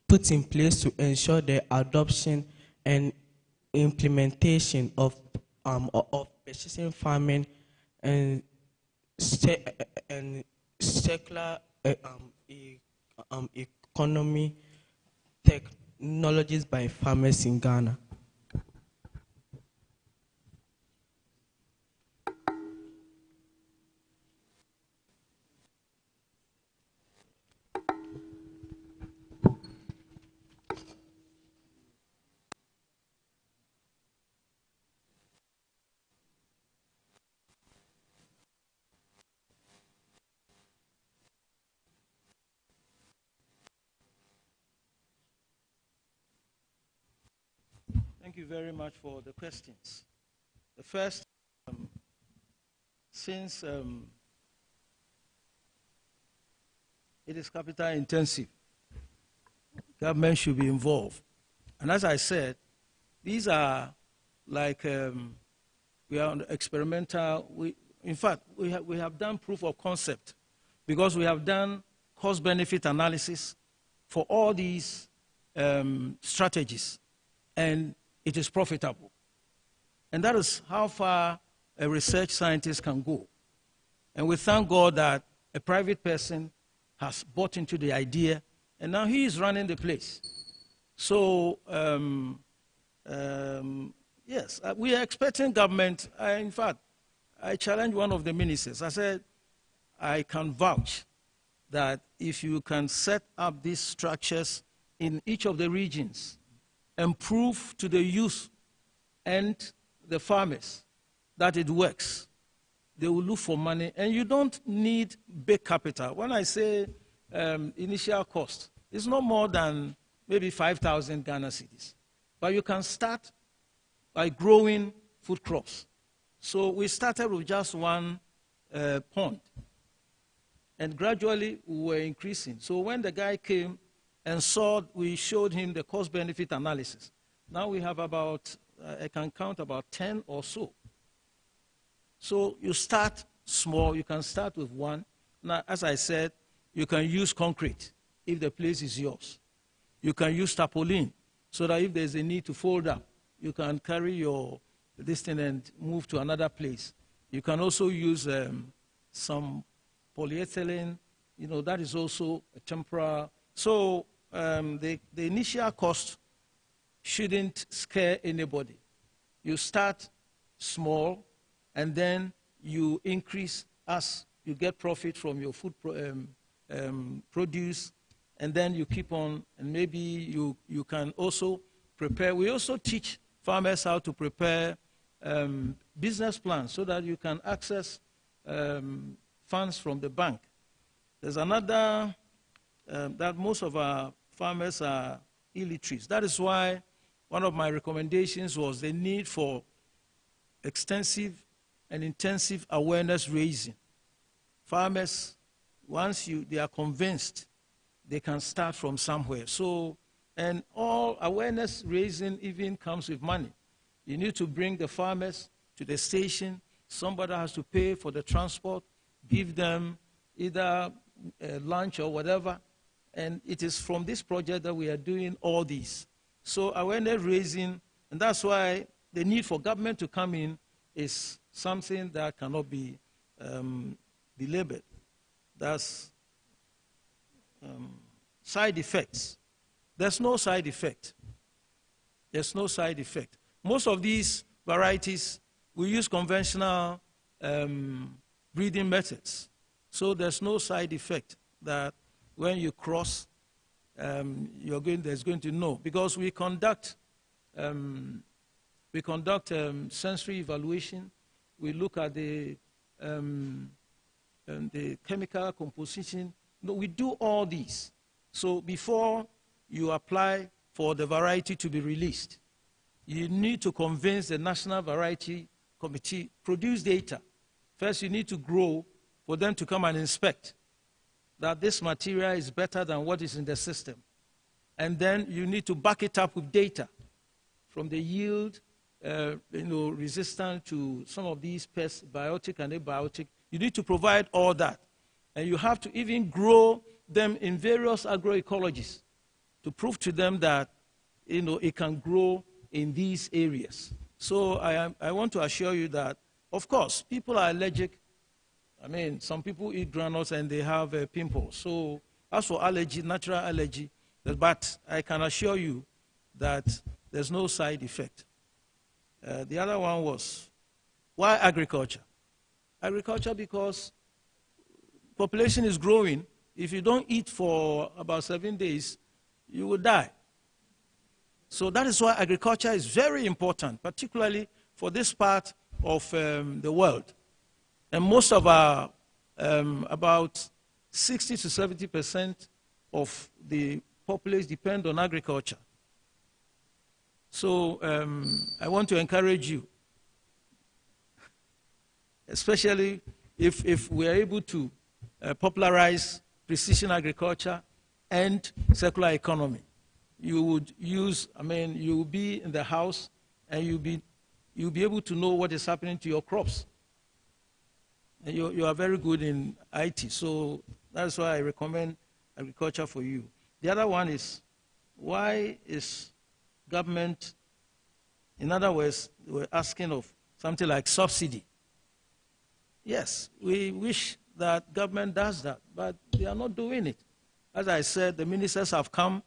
put in place to ensure the adoption and implementation of precision farming and circular economy technologies by farmers in Ghana. Thank you very much for the questions. The first, since it is capital intensive, government should be involved. And as I said, these are like, we are on experimental, in fact, we have done proof of concept because we have done cost-benefit analysis for all these strategies, and it is profitable. And that is how far a research scientist can go. And we thank God that a private person has bought into the idea, and now he is running the place. So, yes, we are expecting government. In fact, I challenged one of the ministers. I said, I can vouch that if you can set up these structures in each of the regions and prove to the youth and the farmers that it works, they will look for money. And you don't need big capital. When I say initial cost, it's not more than maybe 5,000 Ghana cedis. But you can start by growing food crops. So we started with just one pond. And gradually we were increasing. So when the guy came and saw, we showed him the cost-benefit analysis. Now we have about, I can count about 10 or so. So you start small, you can start with one. Now, as I said, you can use concrete if the place is yours. You can use tarpaulin so that if there's a need to fold up, you can carry your this thing and move to another place. You can also use some polyethylene, you know, that is also a temporary. So the initial cost shouldn't scare anybody. You start small, and then you increase as you get profit from your food produce, and then you keep on, and maybe you can also prepare. We also teach farmers how to prepare business plans so that you can access funds from the bank. There's another, that most of our farmers are illiterate. That is why one of my recommendations was the need for extensive and intensive awareness raising. Farmers, once they are convinced, they can start from somewhere. So, and all awareness raising even comes with money. You need to bring the farmers to the station. Somebody has to pay for the transport, give them either lunch or whatever. And it is from this project that we are doing all these. So awareness raising, and that's why the need for government to come in is something that cannot be belabored. That's side effects. There's no side effect. There's no side effect. Most of these varieties, we use conventional breeding methods. So there's no side effect that when you cross, there's going to know. Because we conduct sensory evaluation. We look at the chemical composition. No, we do all these. So before you apply for the variety to be released. You need to convince the National Variety Committee, produce data. First, you need to grow for them to come and inspect that this material is better than what is in the system. And then you need to back it up with data from the yield, resistant to some of these pests, biotic and abiotic. You need to provide all that. And you have to even grow them in various agroecologies to prove to them that it can grow in these areas. So I want to assure you that, of course, people are allergic. I mean, some people eat granules and they have pimples. So as for allergy, natural allergy, but I can assure you that there's no side effect. The other one was, why agriculture? Agriculture because population is growing. If you don't eat for about 7 days, you will die. So that is why agriculture is very important, particularly for this part of the world. And most of our, about 60 to 70% of the populace depend on agriculture. So I want to encourage you, especially if we are able to popularize precision agriculture and circular economy. You would use, you will be in the house and you'll be able to know what is happening to your crops. And you are very good in IT, so that's why I recommend agriculture for you. The other one is, why is government, in other words, we're asking of something like subsidy. Yes, we wish that government does that, but they are not doing it. As I said, the ministers have come,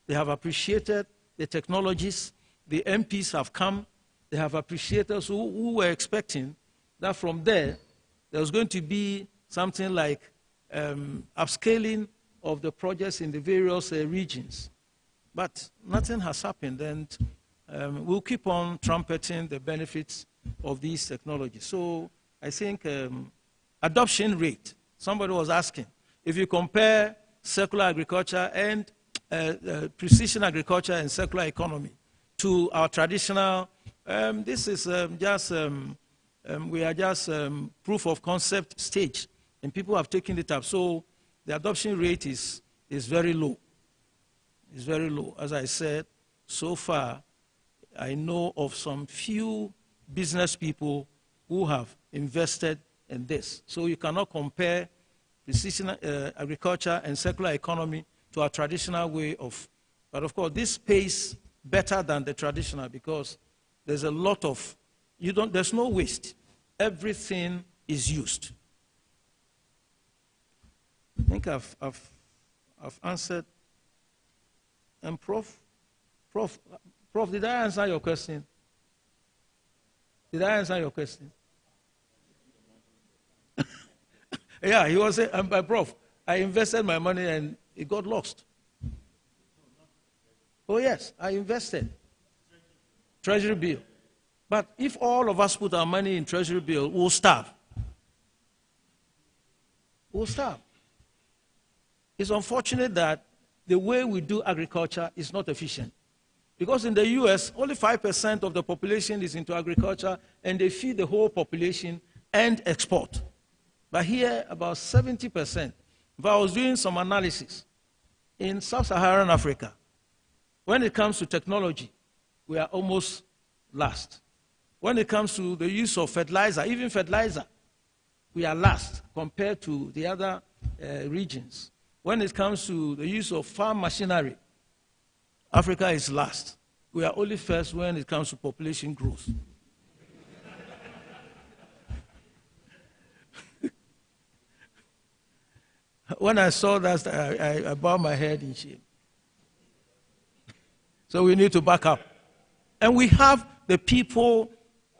they have appreciated the technologies, the MPs have come, they have appreciated, so who were expecting that from there was going to be something like upscaling of the projects in the various regions. But nothing has happened, and we'll keep on trumpeting the benefits of these technologies. So I think adoption rate, somebody was asking, if you compare circular agriculture and precision agriculture and circular economy to our traditional, this is we are just proof of concept stage, and people have taken it up. So the adoption rate is very low. It's very low. As I said, so far, I know of some few business people who have invested in this. So you cannot compare precision agriculture and circular economy to our traditional way of, but of course, this pays better than the traditional because there's a lot of, there's no waste. Everything is used. I think I've answered. And Prof, did I answer your question? Did I answer your question? Yeah, he was saying, Prof, I invested my money and it got lost. Oh yes, I invested. Treasury bill. But if all of us put our money in treasury bill, we'll starve. We'll starve. It's unfortunate that the way we do agriculture is not efficient. Because in the US, only 5% of the population is into agriculture, and they feed the whole population and export. But here, about 70%. If I was doing some analysis, in sub-Saharan Africa, when it comes to technology, we are almost last. When it comes to the use of fertilizer, even fertilizer, we are last compared to the other regions. When it comes to the use of farm machinery, Africa is last. We are only first when it comes to population growth. When I saw that, I bowed my head in shame. So we need to back up. And we have the people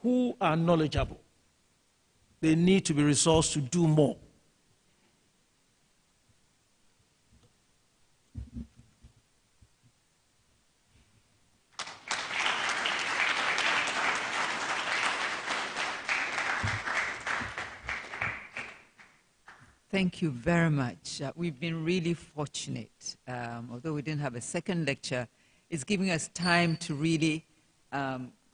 who are knowledgeable. They need to be resourced to do more. Thank you very much. We've been really fortunate although we didn't have a second lecture, is giving us time to really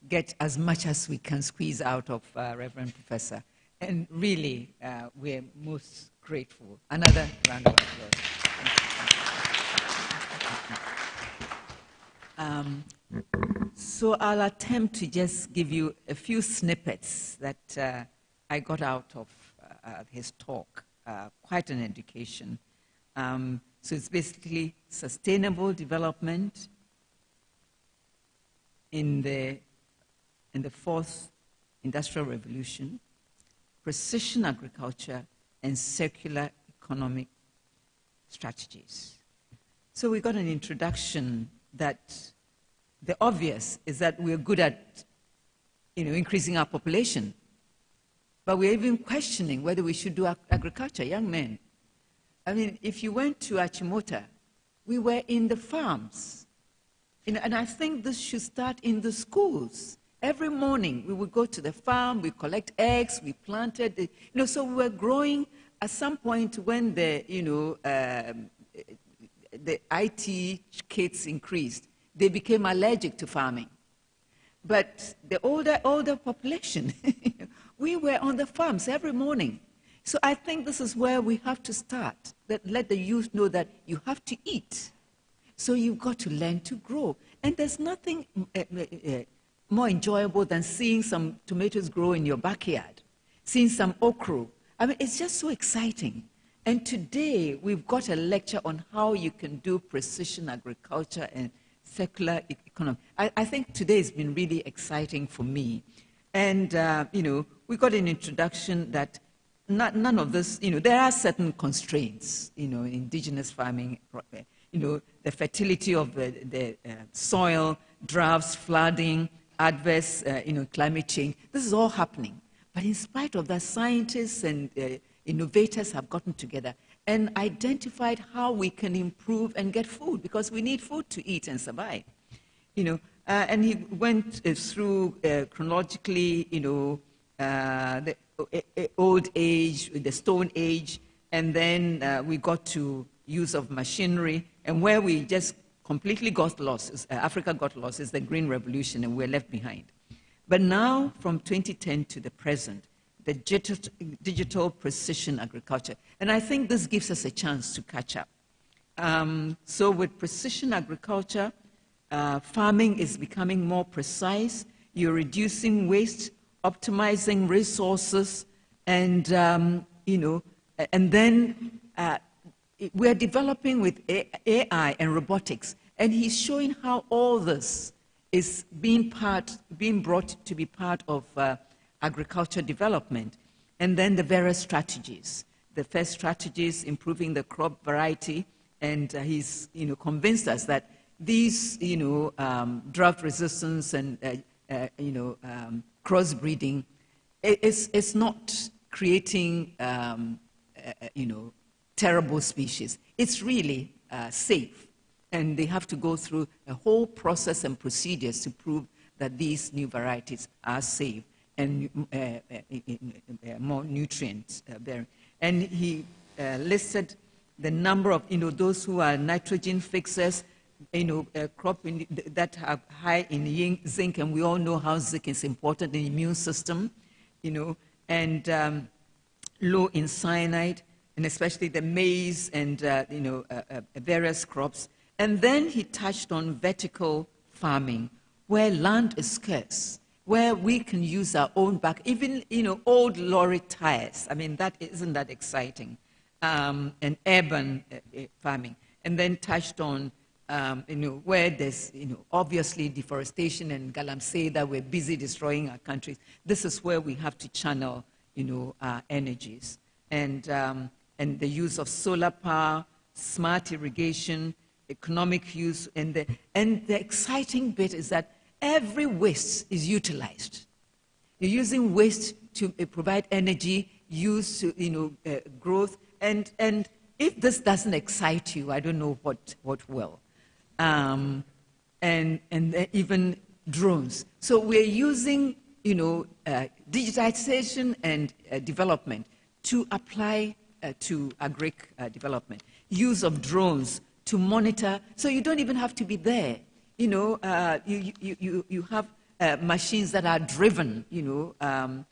get as much as we can squeeze out of Reverend Professor. And really, we're most grateful. Another round of applause. So I'll attempt to just give you a few snippets that I got out of his talk, quite an education. So it's basically sustainable development in the fourth industrial revolution, precision agriculture, and circular economic strategies. So we got an introduction that the obvious is that we're good at increasing our population, but we're even questioning whether we should do agriculture, young men. I mean, if you went to Achimota, we were in the farms. And I think this should start in the schools. Every morning, we would go to the farm, we collect eggs, we planted, so we were growing. At some point when the IT kids increased, they became allergic to farming. But the older population, we were on the farms every morning. So I think this is where we have to start, let the youth know that you have to eat. So you've got to learn to grow. And there's nothing more enjoyable than seeing some tomatoes grow in your backyard, seeing some okra. I mean, it's just so exciting. And today, we've got a lecture on how you can do precision agriculture and circular economy. I think today has been really exciting for me. And, we got an introduction that none of this, there are certain constraints, indigenous farming, the fertility of the soil, droughts, flooding, adverse, climate change. This is all happening. But in spite of that, scientists and innovators have gotten together and identified how we can improve and get food, because we need food to eat and survive. And he went through chronologically, the old age, the Stone Age, and then we got to use of machinery, and where we just completely got lost, Africa got lost, is the Green Revolution, and we're left behind. But now, from 2010 to the present, the digital precision agriculture, and I think this gives us a chance to catch up. So with precision agriculture, farming is becoming more precise. You're reducing waste, optimizing resources, and and then we're developing with AI and robotics. And he's showing how all this is being brought to be part of agriculture development. And then the various strategies. The first strategy is improving the crop variety, and he's convinced us that these drought resistance and crossbreeding is not creating terrible species. It's really safe, and they have to go through a whole process and procedures to prove that these new varieties are safe and more nutrients bearing. And he listed the number of those who are nitrogen fixers, crop that are high in zinc, and we all know how zinc is important in the immune system, and low in cyanide, and especially the maize and various crops. And then he touched on vertical farming, where land is scarce, where we can use our own back, even old lorry tires. I mean, isn't that exciting? And urban farming, and then touched on where there's obviously deforestation and galamsey that we're busy destroying our countries. This is where we have to channel our energies, and the use of solar power, smart irrigation, economic use, and the exciting bit is that every waste is utilized. You're using waste to provide energy, use to growth, and if this doesn't excite you, I don't know what will. And even drones. So we're using digitization and development to apply to agric development. Use of drones to monitor. So you don't even have to be there. You know, you have machines that are driven, you know,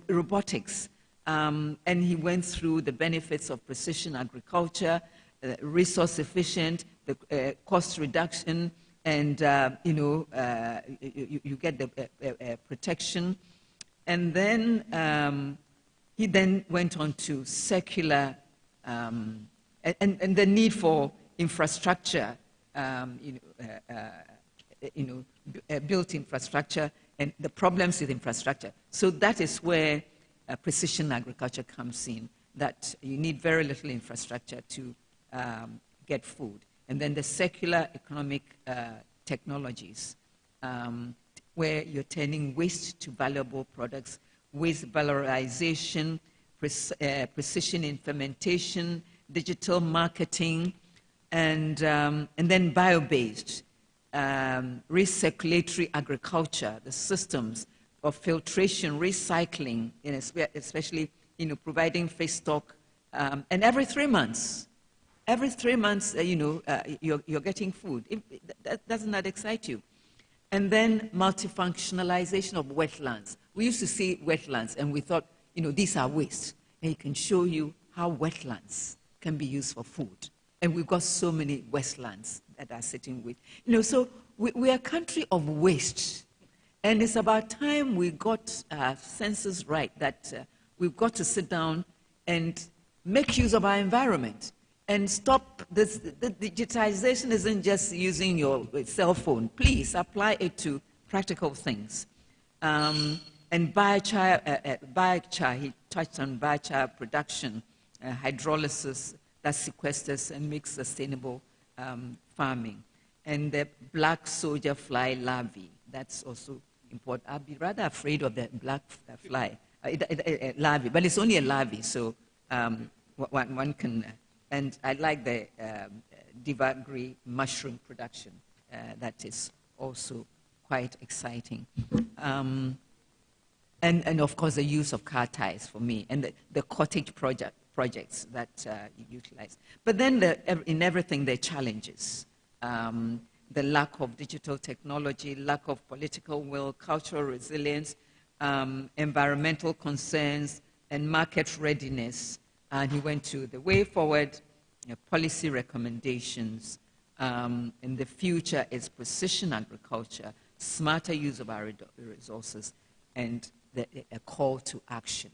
robotics. And he went through the benefits of precision agriculture, resource efficient, the cost reduction, and you know, you get the protection. And then he then went on to secular, and the need for infrastructure, built infrastructure, and the problems with infrastructure. So that is where precision agriculture comes in, that you need very little infrastructure to get food. And then the secular economic technologies, where you're turning waste to valuable products, waste valorization, precision in fermentation, digital marketing, and then bio-based, recirculatory agriculture, the systems of filtration, recycling, especially, you know, providing fish stock, and every 3 months, you know, you're getting food. Doesn't that excite you? And then multifunctionalization of wetlands. We used to see wetlands, and we thought, you know, these are waste. And he can show you how wetlands can be used for food. And we've got so many wetlands that are sitting with. You know, so we are a country of waste. And it's about time we got our senses right, that we've got to sit down and make use of our environment and stop this. The digitization isn't just using your cell phone. Please apply it to practical things. And biochar, he touched on biochar production, hydrolysis that sequesters and makes sustainable farming. And the black soldier fly larvae, that's also important. I'd be rather afraid of the black fly larvae, but it's only a larvae, so one can. And I like the divagri mushroom production. That is also quite exciting. And of course, the use of car tires for me, and the cottage projects that you utilize. But then in everything, there are challenges. The lack of digital technology, lack of political will, cultural resilience, environmental concerns, and market readiness. And he went to the way forward, policy recommendations. In the future is precision agriculture, smarter use of our resources, and a call to action.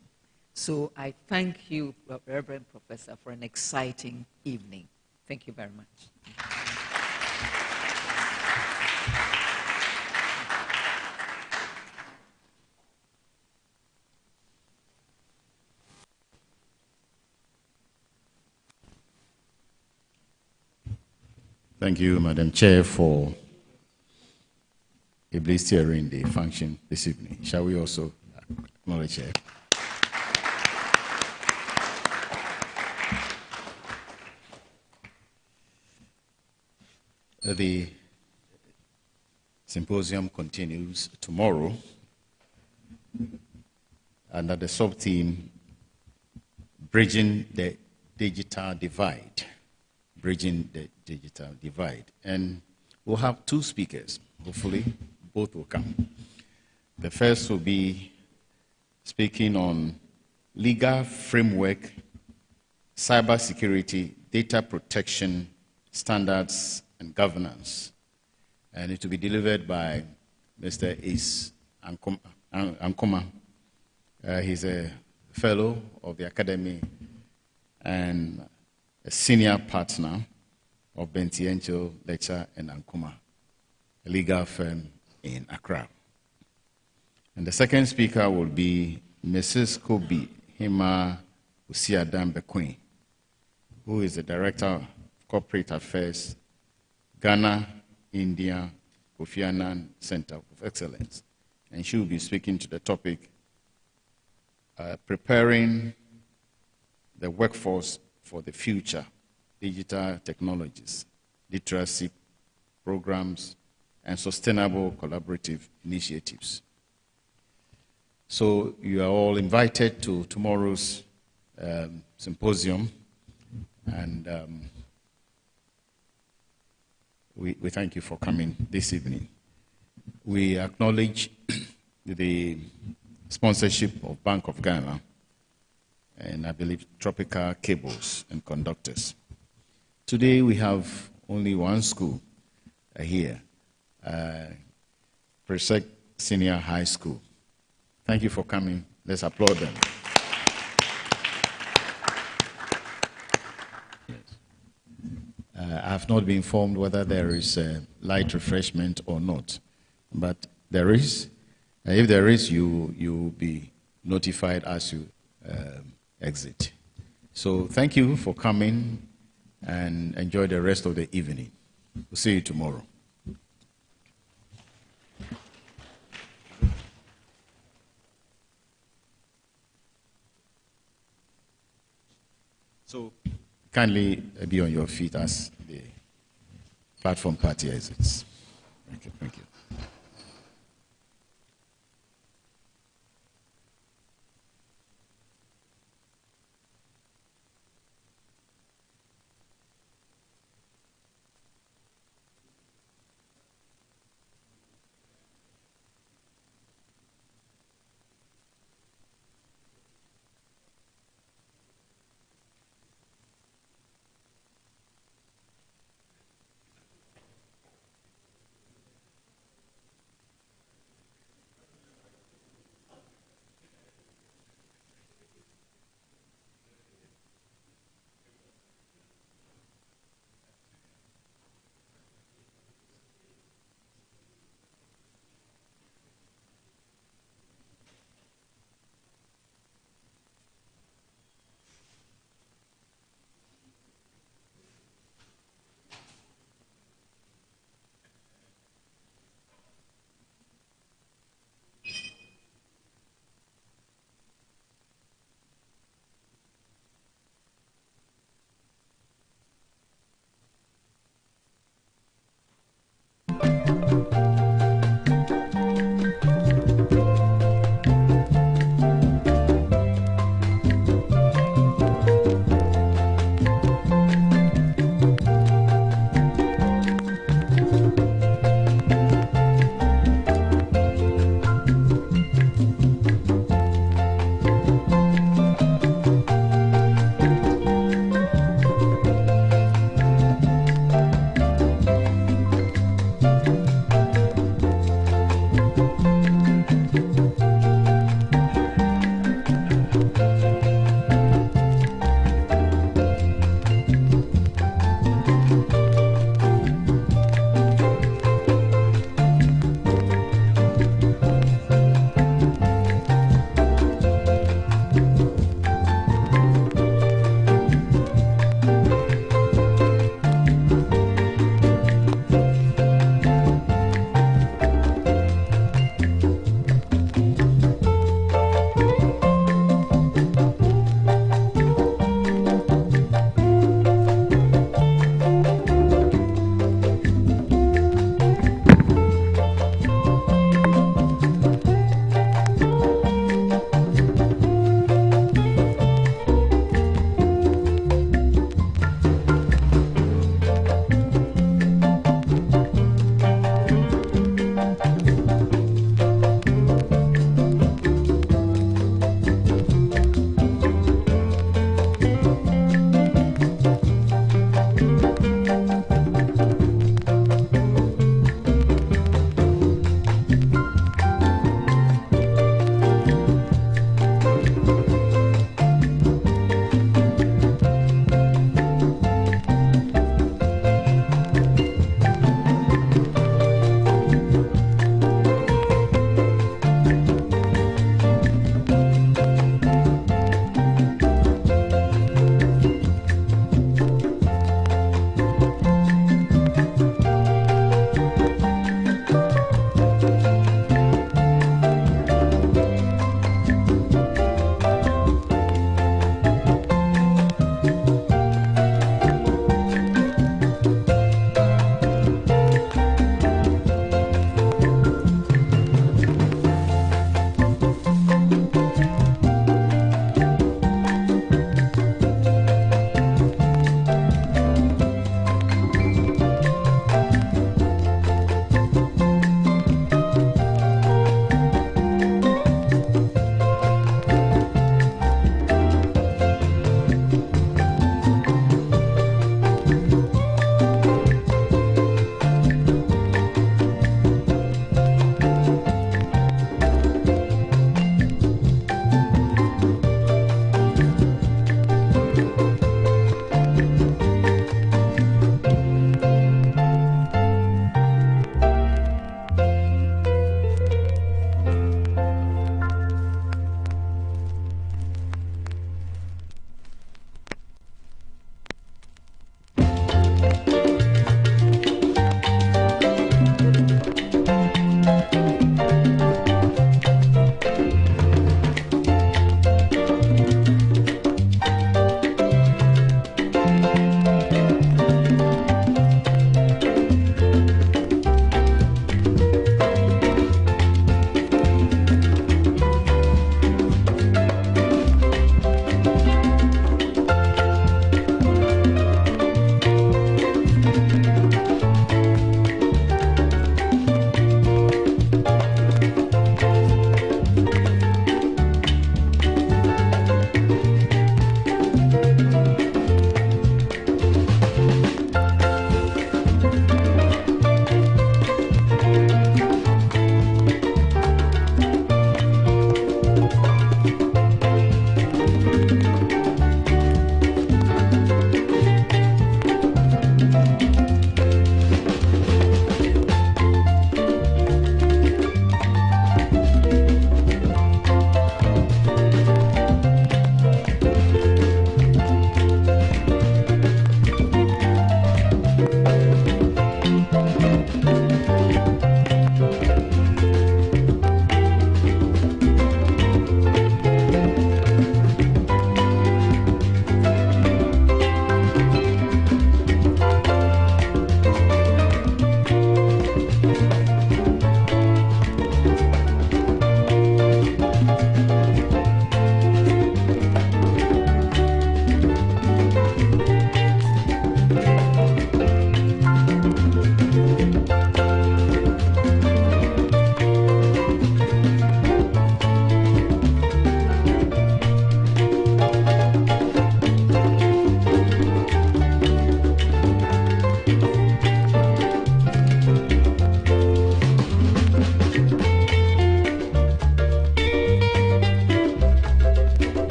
So I thank you, Reverend Professor, for an exciting evening. Thank you very much. Thank you, Madam Chair, for ably steering the function this evening. Shall we also acknowledge her? The symposium continues tomorrow under the sub-theme, Bridging the Digital Divide. Bridging the Digital Divide. And we'll have two speakers. Hopefully, both will come. The first will be speaking on legal framework, cybersecurity, data protection, standards, and governance. And it will be delivered by Mr. Is Ankoma. He's a fellow of the Academy and a senior partner of Bentiencho Lecture and Ankoma, a legal firm in Accra. And the second speaker will be Mrs. Kobe Hima Usiadambe-Queen, who is the Director of Corporate Affairs, Ghana, India, Kofi Annan Center of Excellence. And she will be speaking to the topic, preparing the workforce for the future, digital technologies, literacy programs, and sustainable collaborative initiatives. So you are all invited to tomorrow's symposium, and we thank you for coming this evening. We acknowledge the sponsorship of Bank of Ghana and I believe Tropical Cables and Conductors. Today we have only one school here, Presec Senior High School. Thank you for coming. Let's applaud them. I have not been informed whether there is light refreshment or not, but there is. If there is, you will be notified as you exit. So thank you for coming and enjoy the rest of the evening. We'll see you tomorrow. So kindly be on your feet as the platform party exits. Thank you.